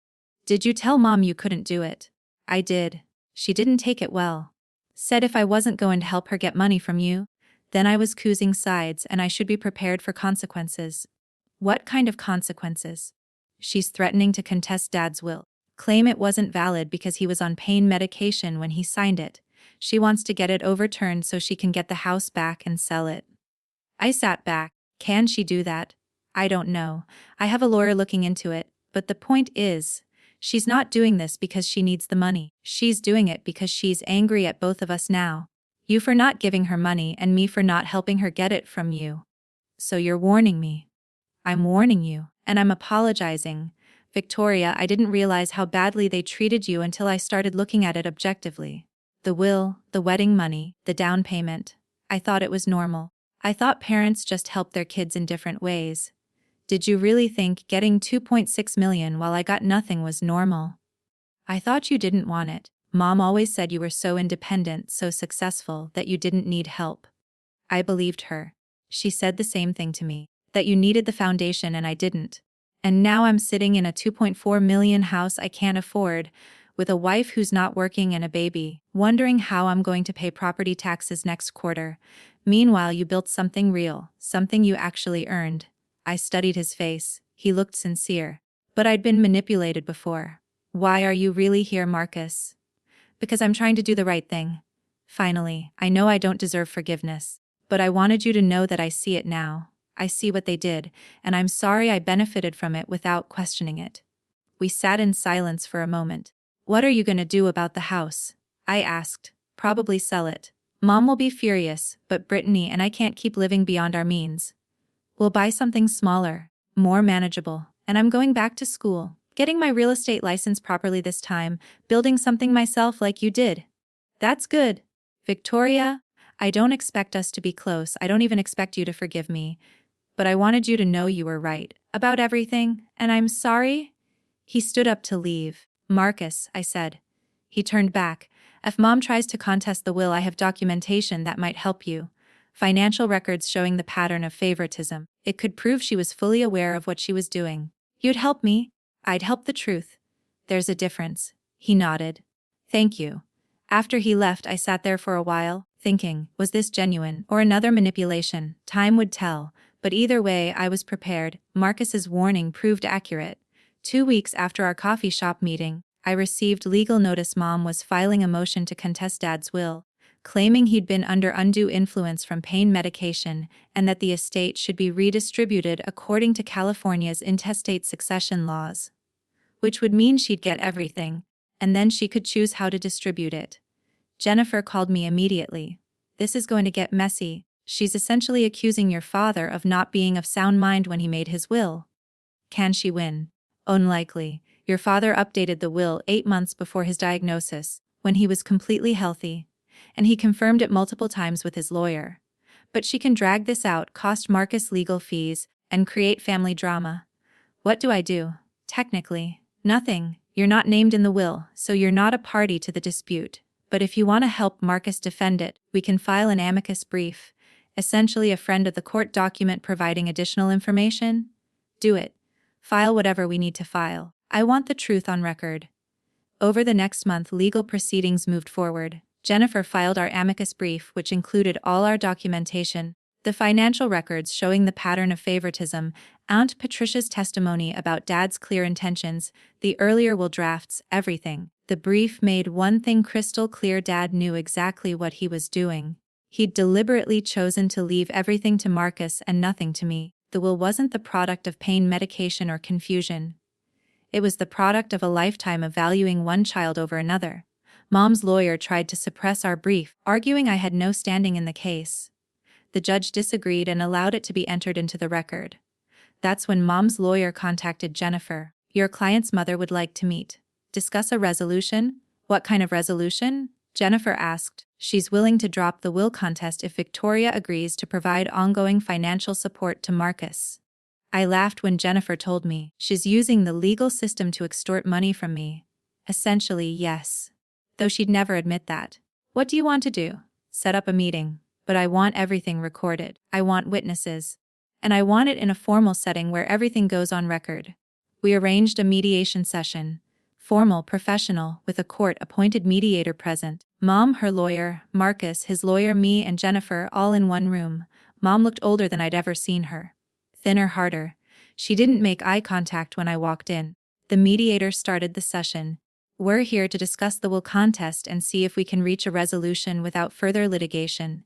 "Did you tell mom you couldn't do it?" "I did. She didn't take it well. Said if I wasn't going to help her get money from you, then I was choosing sides and I should be prepared for consequences." "What kind of consequences?" "She's threatening to contest Dad's will. Claim it wasn't valid because he was on pain medication when he signed it. She wants to get it overturned so she can get the house back and sell it." I sat back. Can she do that? I don't know. I have a lawyer looking into it, but the point is, she's not doing this because she needs the money. She's doing it because she's angry at both of us now. You for not giving her money and me for not helping her get it from you. "So you're warning me." "I'm warning you, and I'm apologizing. Victoria, I didn't realize how badly they treated you until I started looking at it objectively. The will, the wedding money, the down payment. I thought it was normal. I thought parents just helped their kids in different ways. Did you really think getting 2.6 million while I got nothing was normal? I thought you didn't want it. Mom always said you were so independent, so successful, that you didn't need help." I believed her. She said the same thing to me, that you needed the foundation and I didn't. And now I'm sitting in a 2.4 million house I can't afford, with a wife who's not working and a baby, wondering how I'm going to pay property taxes next quarter. Meanwhile, you built something real, something you actually earned. I studied his face. He looked sincere. "But I'd been manipulated before." "Why are you really here, Marcus?" "Because I'm trying to do the right thing. Finally, I know I don't deserve forgiveness. But I wanted you to know that I see it now. I see what they did, and I'm sorry I benefited from it without questioning it." We sat in silence for a moment. "What are you going to do about the house?" I asked. "Probably sell it. Mom will be furious, but Brittany and I can't keep living beyond our means. We'll buy something smaller, more manageable, and I'm going back to school, getting my real estate license properly this time, building something myself like you did." "That's good. Victoria, I don't expect us to be close. I don't even expect you to forgive me. But I wanted you to know you were right about everything, and I'm sorry." He stood up to leave. "Marcus," I said. He turned back. "If Mom tries to contest the will, I have documentation that might help you. Financial records showing the pattern of favoritism. It could prove she was fully aware of what she was doing. You'd help me? I'd help the truth. There's a difference." He nodded. "Thank you. After he left, I sat there for a while, thinking, was this genuine or another manipulation? Time would tell, but either way I was prepared. Marcus's warning proved accurate. 2 weeks after our coffee shop meeting, I received legal notice Mom was filing a motion to contest Dad's will, claiming he'd been under undue influence from pain medication and that the estate should be redistributed according to California's intestate succession laws. Which would mean she'd get everything, and then she could choose how to distribute it. Jennifer called me immediately. This is going to get messy. She's essentially accusing your father of not being of sound mind when he made his will. Can she win? Unlikely. Your father updated the will 8 months before his diagnosis, when he was completely healthy, and he confirmed it multiple times with his lawyer. But she can drag this out, cost Marcus legal fees, and create family drama. What do I do? Technically, nothing. You're not named in the will, so you're not a party to the dispute. But if you want to help Marcus defend it, we can file an amicus brief, essentially a friend of the court document providing additional information. Do it. File whatever we need to file. I want the truth on record. Over the next month, legal proceedings moved forward. Jennifer filed our amicus brief, which included all our documentation, the financial records showing the pattern of favoritism, Aunt Patricia's testimony about Dad's clear intentions, the earlier will drafts, everything. The brief made one thing crystal clear: Dad knew exactly what he was doing. He'd deliberately chosen to leave everything to Marcus and nothing to me. The will wasn't the product of pain medication or confusion. It was the product of a lifetime of valuing one child over another. Mom's lawyer tried to suppress our brief, arguing I had no standing in the case. The judge disagreed and allowed it to be entered into the record. That's when Mom's lawyer contacted Jennifer. Your client's mother would like to meet. Discuss a resolution? What kind of resolution? Jennifer asked. She's willing to drop the will contest if Victoria agrees to provide ongoing financial support to Marcus. I laughed when Jennifer told me she's using the legal system to extort money from me. Essentially, yes. Though she'd never admit that. What do you want to do? Set up a meeting. But I want everything recorded. I want witnesses. And I want it in a formal setting where everything goes on record. We arranged a mediation session. Formal, professional, with a court-appointed mediator present. Mom, her lawyer, Marcus, his lawyer, me, and Jennifer all in one room. Mom looked older than I'd ever seen her. Thinner, harder. She didn't make eye contact when I walked in. The mediator started the session. We're here to discuss the will contest and see if we can reach a resolution without further litigation.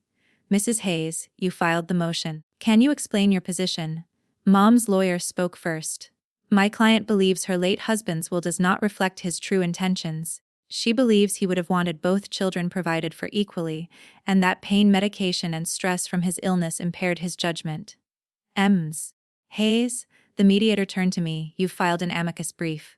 Mrs. Hayes, you filed the motion. Can you explain your position? Mom's lawyer spoke first. My client believes her late husband's will does not reflect his true intentions. She believes he would have wanted both children provided for equally, and that pain medication and stress from his illness impaired his judgment. Ms. Hayes, the mediator turned to me. You filed an amicus brief.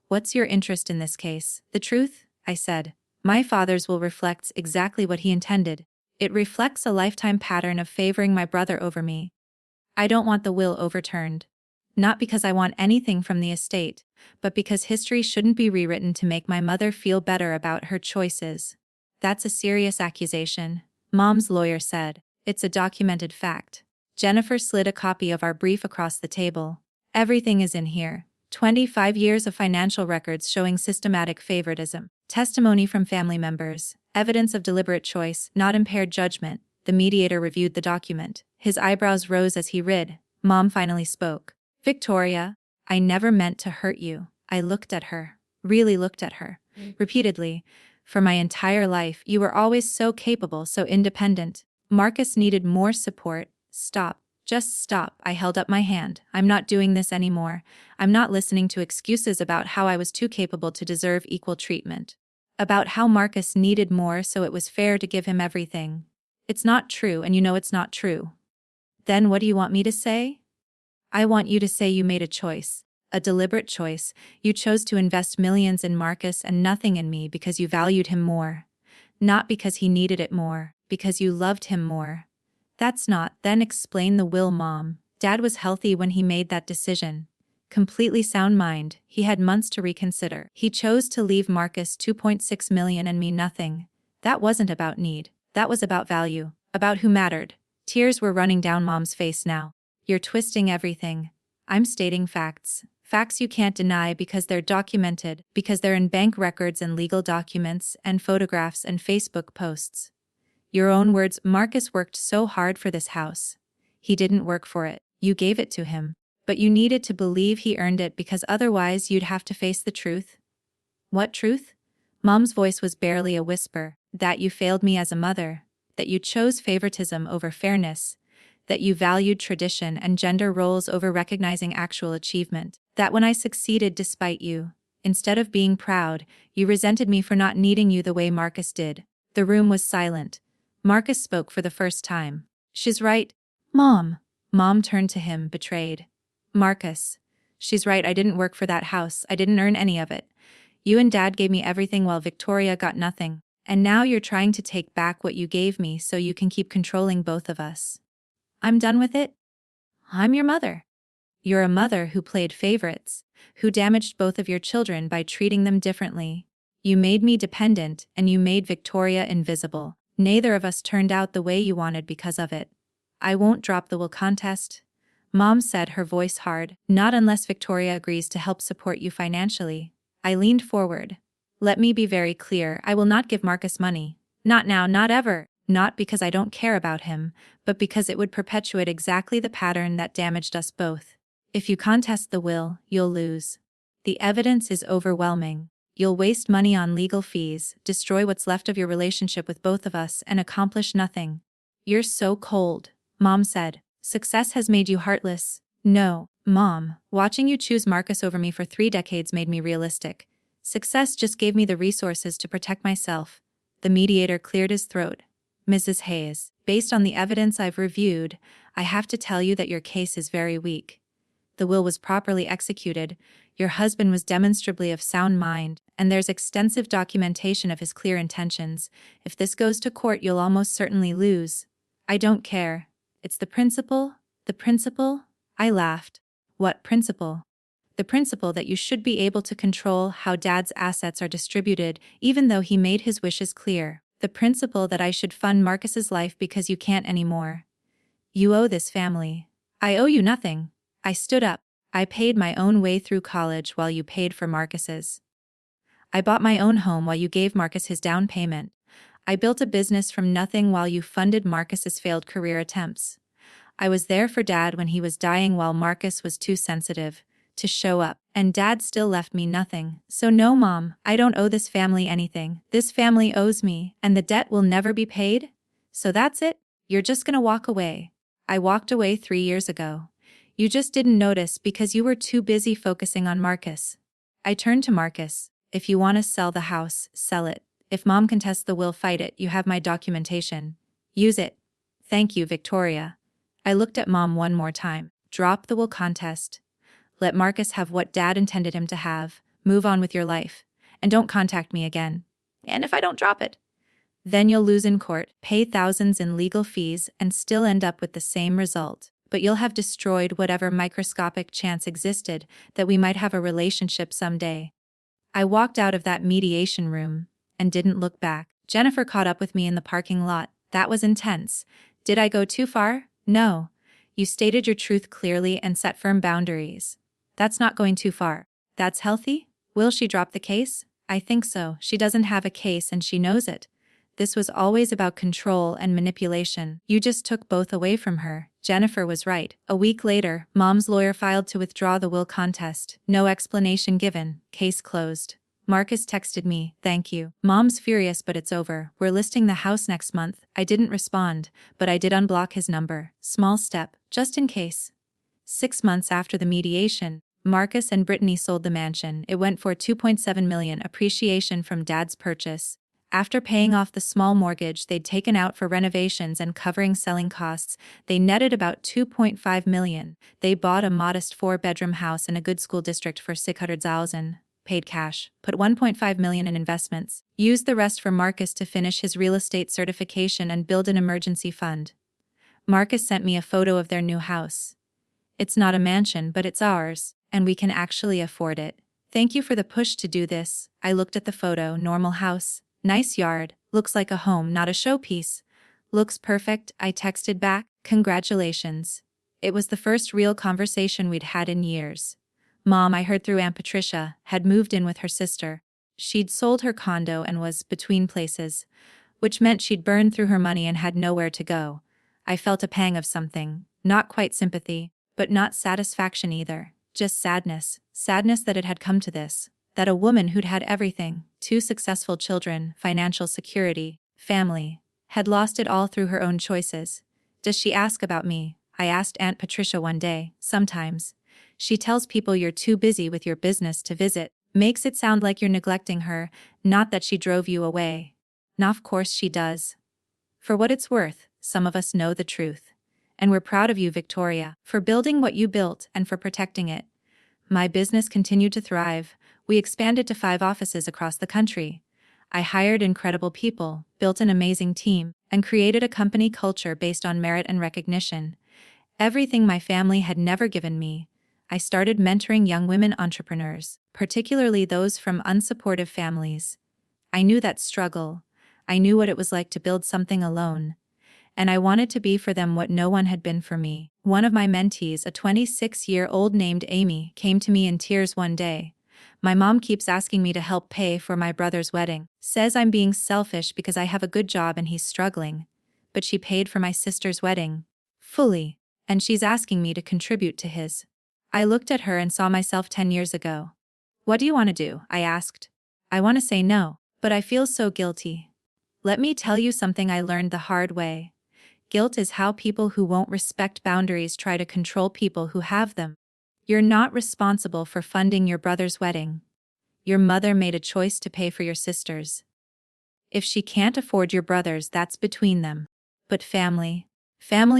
What's your interest in this case? The truth? I said. My father's will reflects exactly what he intended. It reflects a lifetime pattern of favoring my brother over me. I don't want the will overturned. Not because I want anything from the estate, but because history shouldn't be rewritten to make my mother feel better about her choices. That's a serious accusation, Mom's lawyer said. It's a documented fact. Jennifer slid a copy of our brief across the table. Everything is in here. 25 years of financial records showing systematic favoritism. Testimony from family members. Evidence of deliberate choice, not impaired judgment. The mediator reviewed the document. His eyebrows rose as he read. Mom finally spoke. Victoria, I never meant to hurt you. I looked at her. Really looked at her. Repeatedly. For my entire life, you were always so capable, so independent. Marcus needed more support. Stop. Just stop. I held up my hand. I'm not doing this anymore. I'm not listening to excuses about how I was too capable to deserve equal treatment. About how Marcus needed more, so it was fair to give him everything. It's not true, and you know it's not true. Then what do you want me to say? I want you to say you made a choice. A deliberate choice. You chose to invest millions in Marcus and nothing in me because you valued him more. Not because he needed it more, because you loved him more. That's not. Then explain the will, Mom. Dad was healthy when he made that decision. Completely sound mind. He had months to reconsider. He chose to leave Marcus $2.6 million and me nothing. That wasn't about need. That was about value. About who mattered. Tears were running down Mom's face now. You're twisting everything. I'm stating facts. Facts you can't deny because they're documented, because they're in bank records and legal documents and photographs and Facebook posts. Your own words, Marcus worked so hard for this house. He didn't work for it. You gave it to him. But you needed to believe he earned it because otherwise you'd have to face the truth. What truth? Mom's voice was barely a whisper. That you failed me as a mother. That you chose favoritism over fairness. That you valued tradition and gender roles over recognizing actual achievement. That when I succeeded despite you, instead of being proud, you resented me for not needing you the way Marcus did. The room was silent. Marcus spoke for the first time. She's right, Mom. Mom turned to him, betrayed. Marcus. She's right, I didn't work for that house, I didn't earn any of it. You and Dad gave me everything while Victoria got nothing. And now you're trying to take back what you gave me so you can keep controlling both of us. I'm done with it. I'm your mother. You're a mother who played favorites, who damaged both of your children by treating them differently. You made me dependent and you made Victoria invisible. Neither of us turned out the way you wanted because of it. I won't drop the will contest. Mom said, her voice hard. Not unless Victoria agrees to help support you financially. I leaned forward. Let me be very clear, I will not give Marcus money. Not now, not ever. Not because I don't care about him, but because it would perpetuate exactly the pattern that damaged us both. If you contest the will, you'll lose. The evidence is overwhelming. You'll waste money on legal fees, destroy what's left of your relationship with both of us, and accomplish nothing. You're so cold, Mom said. Success has made you heartless. No, Mom, watching you choose Marcus over me for 3 decades made me realistic. Success just gave me the resources to protect myself. The mediator cleared his throat. Mrs. Hayes, based on the evidence I've reviewed, I have to tell you that your case is very weak. The will was properly executed, your husband was demonstrably of sound mind, and there's extensive documentation of his clear intentions. If this goes to court, you'll almost certainly lose. I don't care. It's the principle. The principle? I laughed. What principle? The principle that you should be able to control how Dad's assets are distributed, even though he made his wishes clear. The principle that I should fund Marcus's life because you can't anymore. You owe this family. I owe you nothing. I stood up. I paid my own way through college while you paid for Marcus's. I bought my own home while you gave Marcus his down payment. I built a business from nothing while you funded Marcus's failed career attempts. I was there for Dad when he was dying while Marcus was too sensitive to show up, and Dad still left me nothing. So no, Mom, I don't owe this family anything. This family owes me, and the debt will never be paid? So that's it? You're just gonna walk away. I walked away 3 years ago. You just didn't notice because you were too busy focusing on Marcus. I turned to Marcus. If you want to sell the house, sell it. If Mom contests the will, fight it. You have my documentation. Use it. Thank you, Victoria. I looked at Mom one more time. Drop the will contest. Let Marcus have what Dad intended him to have. Move on with your life. And don't contact me again. And if I don't drop it? Then you'll lose in court, pay thousands in legal fees, and still end up with the same result. But you'll have destroyed whatever microscopic chance existed that we might have a relationship someday. I walked out of that mediation room and didn't look back. Jennifer caught up with me in the parking lot. That was intense. Did I go too far? No. You stated your truth clearly and set firm boundaries. That's not going too far. That's healthy? Will she drop the case? I think so. She doesn't have a case and she knows it. This was always about control and manipulation. You just took both away from her. Jennifer was right. A week later, Mom's lawyer filed to withdraw the will contest. No explanation given. Case closed. Marcus texted me, thank you. Mom's furious, but it's over. We're listing the house next month. I didn't respond, but I did unblock his number. Small step, just in case. 6 months after the mediation, Marcus and Brittany sold the mansion. It went for $2.7 million appreciation from Dad's purchase. After paying off the small mortgage they'd taken out for renovations and covering selling costs, they netted about $2.5 million. They bought a modest 4-bedroom house in a good school district for $600,000. Paid cash, put $1.5 million in investments, used the rest for Marcus to finish his real estate certification and build an emergency fund. Marcus sent me a photo of their new house. It's not a mansion, but it's ours, and we can actually afford it. Thank you for the push to do this. I looked at the photo. Normal house. Nice yard. Looks like a home, not a showpiece. Looks perfect, I texted back. Congratulations. It was the first real conversation we'd had in years. Mom, I heard through Aunt Patricia, had moved in with her sister. She'd sold her condo and was between places, which meant she'd burned through her money and had nowhere to go. I felt a pang of something, not quite sympathy, but not satisfaction either, just sadness. Sadness that it had come to this, that a woman who'd had everything, 2 successful children, financial security, family, had lost it all through her own choices. Does she ask about me? I asked Aunt Patricia one day. Sometimes. She tells people you're too busy with your business to visit, makes it sound like you're neglecting her, not that she drove you away. Now, of course she does. For what it's worth, some of us know the truth. And we're proud of you, Victoria, for building what you built and for protecting it. My business continued to thrive. We expanded to 5 offices across the country. I hired incredible people, built an amazing team, and created a company culture based on merit and recognition. Everything my family had never given me. I started mentoring young women entrepreneurs, particularly those from unsupportive families. I knew that struggle. I knew what it was like to build something alone. And I wanted to be for them what no one had been for me. One of my mentees, a 26-year-old named Amy, came to me in tears one day. My mom keeps asking me to help pay for my brother's wedding, says I'm being selfish because I have a good job and he's struggling. But she paid for my sister's wedding. Fully. And she's asking me to contribute to his. I looked at her and saw myself 10 years ago. What do you want to do? I asked. I want to say no, but I feel so guilty. Let me tell you something I learned the hard way. Guilt is how people who won't respect boundaries try to control people who have them. You're not responsible for funding your brother's wedding. Your mother made a choice to pay for your sister's. If she can't afford your brother's, that's between them. But family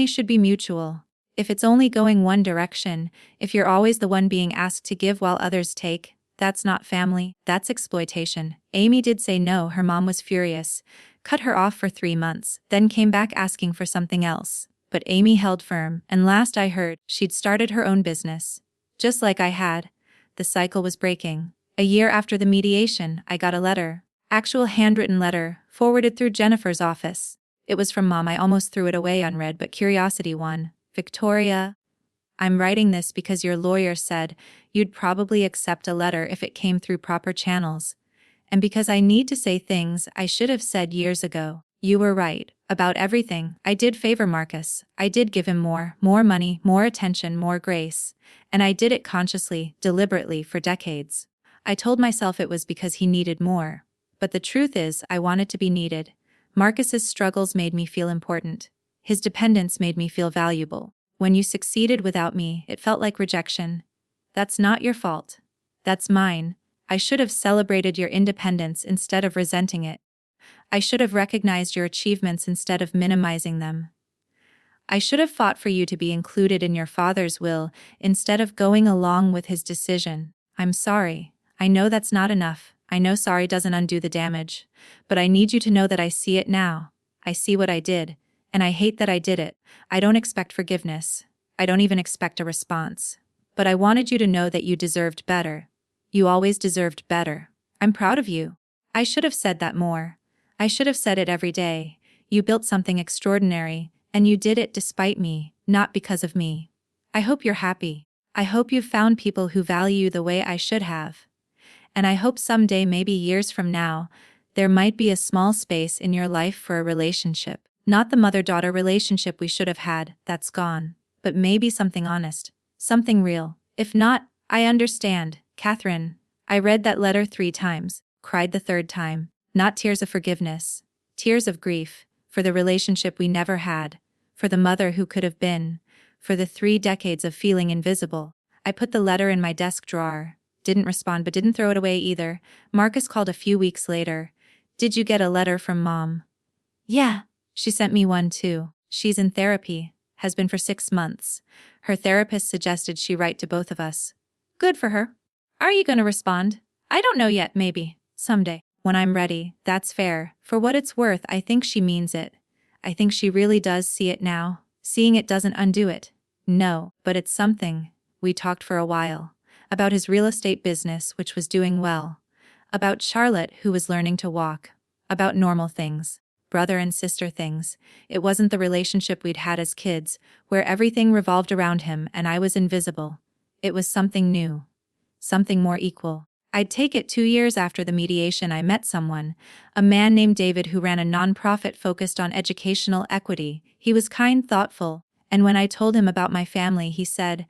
should be mutual. If it's only going one direction, if you're always the one being asked to give while others take, that's not family, that's exploitation. Amy did say no. Her mom was furious, cut her off for 3 months, then came back asking for something else. But Amy held firm, and last I heard, she'd started her own business. Just like I had. The cycle was breaking. A year after the mediation, I got a letter. Actual handwritten letter, forwarded through Jennifer's office. It was from Mom. I almost threw it away unread, but curiosity won. Victoria, I'm writing this because your lawyer said you'd probably accept a letter if it came through proper channels. And because I need to say things I should have said years ago. You were right, about everything. I did favor Marcus. I did give him more money, more attention, more grace. And I did it consciously, deliberately, for decades. I told myself it was because he needed more. But the truth is, I wanted to be needed. Marcus's struggles made me feel important. His dependence made me feel valuable. When you succeeded without me, it felt like rejection. That's not your fault. That's mine. I should have celebrated your independence instead of resenting it. I should have recognized your achievements instead of minimizing them. I should have fought for you to be included in your father's will instead of going along with his decision. I'm sorry. I know that's not enough. I know sorry doesn't undo the damage. But I need you to know that I see it now. I see what I did. And I hate that I did it. I don't expect forgiveness. I don't even expect a response. But I wanted you to know that you deserved better. You always deserved better. I'm proud of you. I should have said that more. I should have said it every day. You built something extraordinary, and you did it despite me, not because of me. I hope you're happy. I hope you've found people who value you the way I should have. And I hope someday, maybe years from now, there might be a small space in your life for a relationship. Not the mother-daughter relationship we should have had, that's gone. But maybe something honest. Something real. If not, I understand, Catherine. I read that letter 3 times, cried the 3rd time. Not tears of forgiveness. Tears of grief. For the relationship we never had. For the mother who could have been. For the 3 decades of feeling invisible. I put the letter in my desk drawer. Didn't respond, but didn't throw it away either. Marcus called a few weeks later. Did you get a letter from Mom? Yeah. She sent me one too. She's in therapy. Has been for 6 months. Her therapist suggested she write to both of us. Good for her. Are you going to respond? I don't know yet, maybe. Someday. When I'm ready. That's fair. For what it's worth, I think she means it. I think she really does see it now. Seeing it doesn't undo it. No, but it's something. We talked for a while. About his real estate business, which was doing well. About Charlotte, who was learning to walk. About normal things. Brother and sister things. It wasn't the relationship we'd had as kids, where everything revolved around him and I was invisible. It was something new. something more equal. I'd take it 2 years after the mediation. I met someone, a man named David who ran a nonprofit focused on educational equity. He was kind, thoughtful, and when I told him about my family, he said,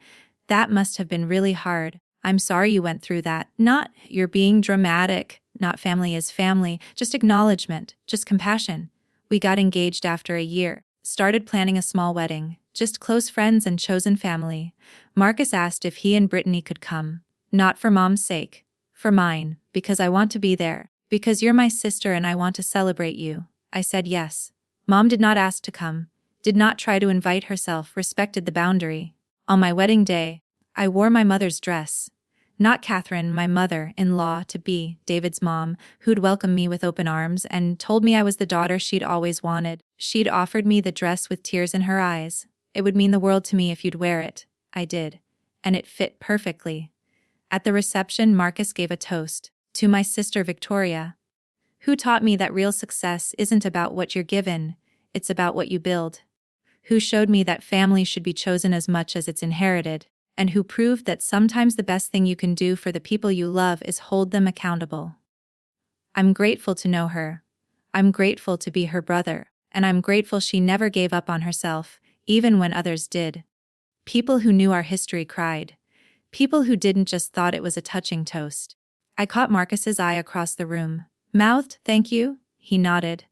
"That must have been really hard. I'm sorry you went through that." Not, "You're being dramatic." Not, "Family is family." Just acknowledgement, just compassion. We got engaged after a year, started planning a small wedding, just close friends and chosen family. Marcus asked if he and Brittany could come. Not for Mom's sake. For mine, because I want to be there. Because you're my sister and I want to celebrate you. I said yes. Mom did not ask to come. Did not try to invite herself, respected the boundary. On my wedding day, I wore my mother's dress. Not Catherine, my mother-in-law to be, David's mom, who'd welcomed me with open arms and told me I was the daughter she'd always wanted. She'd offered me the dress with tears in her eyes. "It would mean the world to me if you'd wear it." I did. And it fit perfectly. At the reception, Marcus gave a toast to my sister Victoria, who taught me that real success isn't about what you're given, it's about what you build. Who showed me that family should be chosen as much as it's inherited, and who proved that sometimes the best thing you can do for the people you love is hold them accountable. I'm grateful to know her. I'm grateful to be her brother, and I'm grateful she never gave up on herself, even when others did. People who knew our history cried. People who didn't just thought it was a touching toast. I caught Marcus's eye across the room. Mouthed, "Thank you?" He nodded.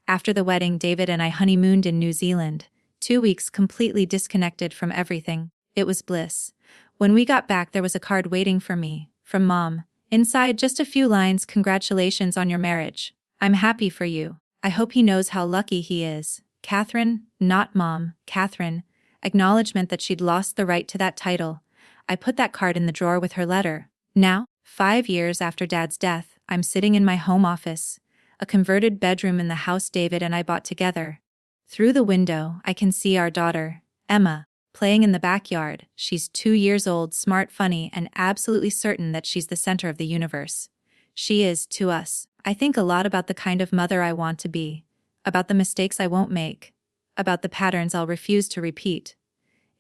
After the wedding, David and I honeymooned in New Zealand. 2 weeks completely disconnected from everything. It was bliss. When we got back, there was a card waiting for me, from Mom. Inside, just a few lines: "Congratulations on your marriage. I'm happy for you. I hope he knows how lucky he is. Catherine," not Mom, Catherine. Acknowledgement that she'd lost the right to that title. I put that card in the drawer with her letter. Now, 5 years after Dad's death, I'm sitting in my home office, a converted bedroom in the house David and I bought together. Through the window, I can see our daughter, Emma, playing in the backyard. She's 2 years old, smart, funny, and absolutely certain that she's the center of the universe. She is, to us. I think a lot about the kind of mother I want to be, about the mistakes I won't make, about the patterns I'll refuse to repeat.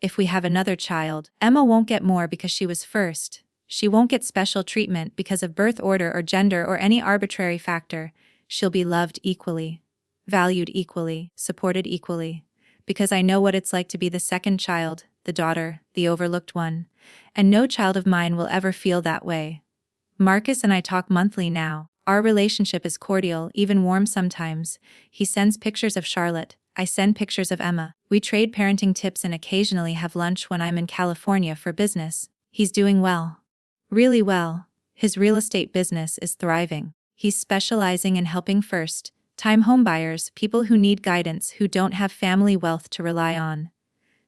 If we have another child, Emma won't get more because she was first. She won't get special treatment because of birth order or gender or any arbitrary factor. She'll be loved equally, valued equally, supported equally. Because I know what it's like to be the second child, the daughter, the overlooked one. And no child of mine will ever feel that way. Marcus and I talk monthly now. Our relationship is cordial, even warm sometimes. He sends pictures of Charlotte. I send pictures of Emma. We trade parenting tips and occasionally have lunch when I'm in California for business. He's doing well. Really well. His real estate business is thriving. He's specializing in helping first-time homebuyers, people who need guidance, who don't have family wealth to rely on.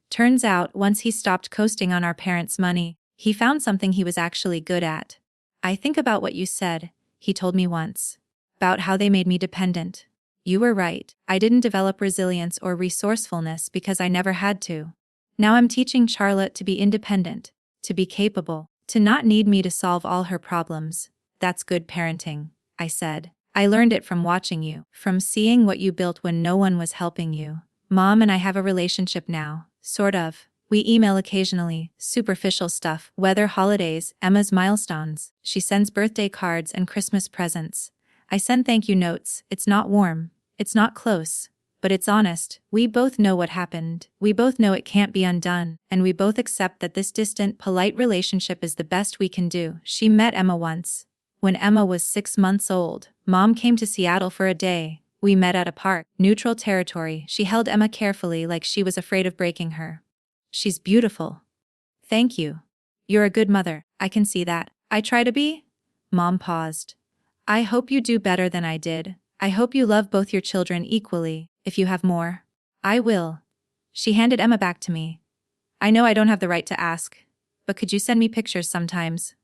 Turns out, once he stopped coasting on our parents' money, he found something he was actually good at. "I think about what you said," he told me once, "about how they made me dependent. You were right. I didn't develop resilience or resourcefulness because I never had to. Now I'm teaching Charlotte to be independent, to be capable, to not need me to solve all her problems. That's good parenting," I said. "I learned it from watching you, from seeing what you built when no one was helping you." Mom and I have a relationship now, sort of. We email occasionally, superficial stuff, weather, holidays, Emma's milestones. She sends birthday cards and Christmas presents. I send thank you notes. It's not warm. It's not close. But it's honest. We both know what happened. We both know it can't be undone. And we both accept that this distant, polite relationship is the best we can do. She met Emma once. When Emma was 6 months old, Mom came to Seattle for a day. We met at a park, neutral territory. She held Emma carefully like she was afraid of breaking her. "She's beautiful." "Thank you. You're a good mother. I can see that. I try to be." Mom paused. "I hope you do better than I did. I hope you love both your children equally, if you have more." "I will." She handed Emma back to me. "I know I don't have the right to ask, but could you send me pictures sometimes?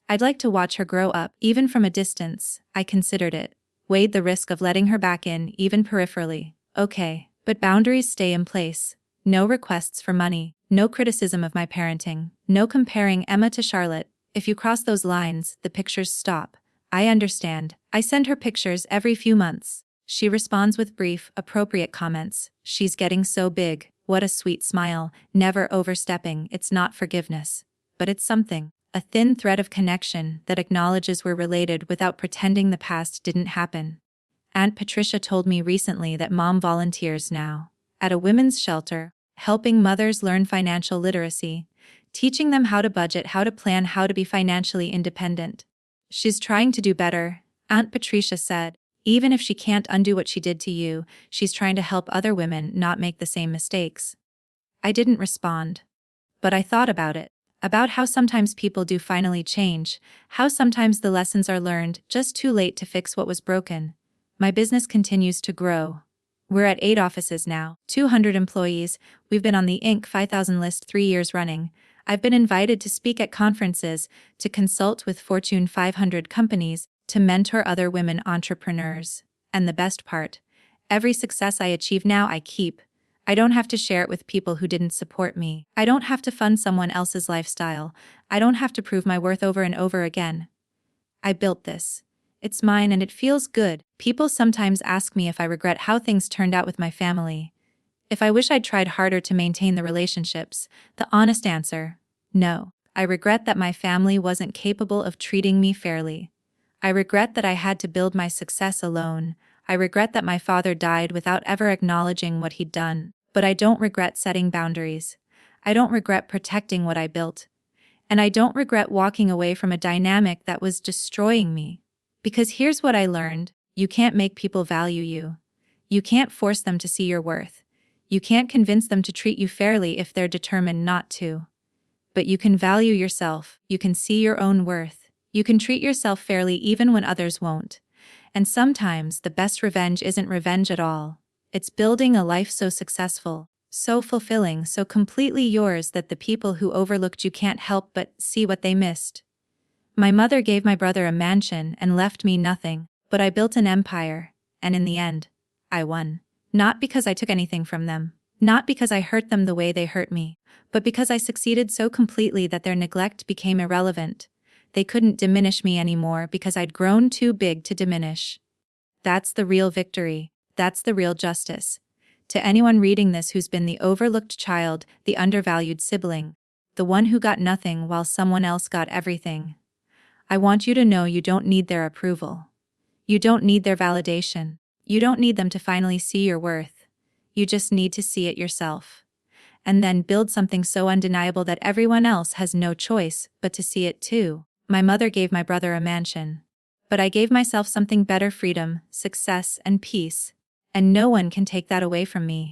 I'd like to watch her grow up, even from a distance." I considered it, weighed the risk of letting her back in, even peripherally. "Okay, but boundaries stay in place. No requests for money, no criticism of my parenting, no comparing Emma to Charlotte. If you cross those lines, the pictures stop." "I understand." I send her pictures every few months. She responds with brief, appropriate comments. "She's getting so big. What a sweet smile. Never overstepping." It's not forgiveness, but it's something. a thin thread of connection that acknowledges we're related without pretending the past didn't happen. Aunt Patricia told me recently that mom volunteers now at a women's shelter, helping mothers learn financial literacy, teaching them how to budget, how to plan, how to be financially independent. She's trying to do better, Aunt Patricia said. Even if she can't undo what she did to you, she's trying to help other women not make the same mistakes. I didn't respond. But I thought about it. About how sometimes people do finally change, how sometimes the lessons are learned just too late to fix what was broken. My business continues to grow. We're at 8 offices now, 200 employees, we've been on the Inc. 5000 list 3 years running. I've been invited to speak at conferences, to consult with Fortune 500 companies, to mentor other women entrepreneurs. And the best part, every success I achieve now I keep. I don't have to share it with people who didn't support me. I don't have to fund someone else's lifestyle. I don't have to prove my worth over and over again. I built this. It's mine and it feels good. People sometimes ask me if I regret how things turned out with my family. If I wish I'd tried harder to maintain the relationships, the honest answer, no. I regret that my family wasn't capable of treating me fairly. I regret that I had to build my success alone. I regret that my father died without ever acknowledging what he'd done. But I don't regret setting boundaries. I don't regret protecting what I built. And I don't regret walking away from a dynamic that was destroying me. Because here's what I learned: you can't make people value you. You can't force them to see your worth. You can't convince them to treat you fairly if they're determined not to. But you can value yourself. You can see your own worth. You can treat yourself fairly even when others won't. And sometimes the best revenge isn't revenge at all. It's building a life so successful, so fulfilling, so completely yours that the people who overlooked you can't help but see what they missed. My mother gave my brother a mansion and left me nothing, but I built an empire, and in the end, I won. Not because I took anything from them, not because I hurt them the way they hurt me, but because I succeeded so completely that their neglect became irrelevant. They couldn't diminish me anymore because I'd grown too big to diminish. That's the real victory. That's the real justice. To anyone reading this who's been the overlooked child, the undervalued sibling, the one who got nothing while someone else got everything, I want you to know you don't need their approval. You don't need their validation. You don't need them to finally see your worth. You just need to see it yourself. And then build something so undeniable that everyone else has no choice but to see it too. My mother gave my brother a mansion. But I gave myself something better: freedom, success, and peace. And no one can take that away from me.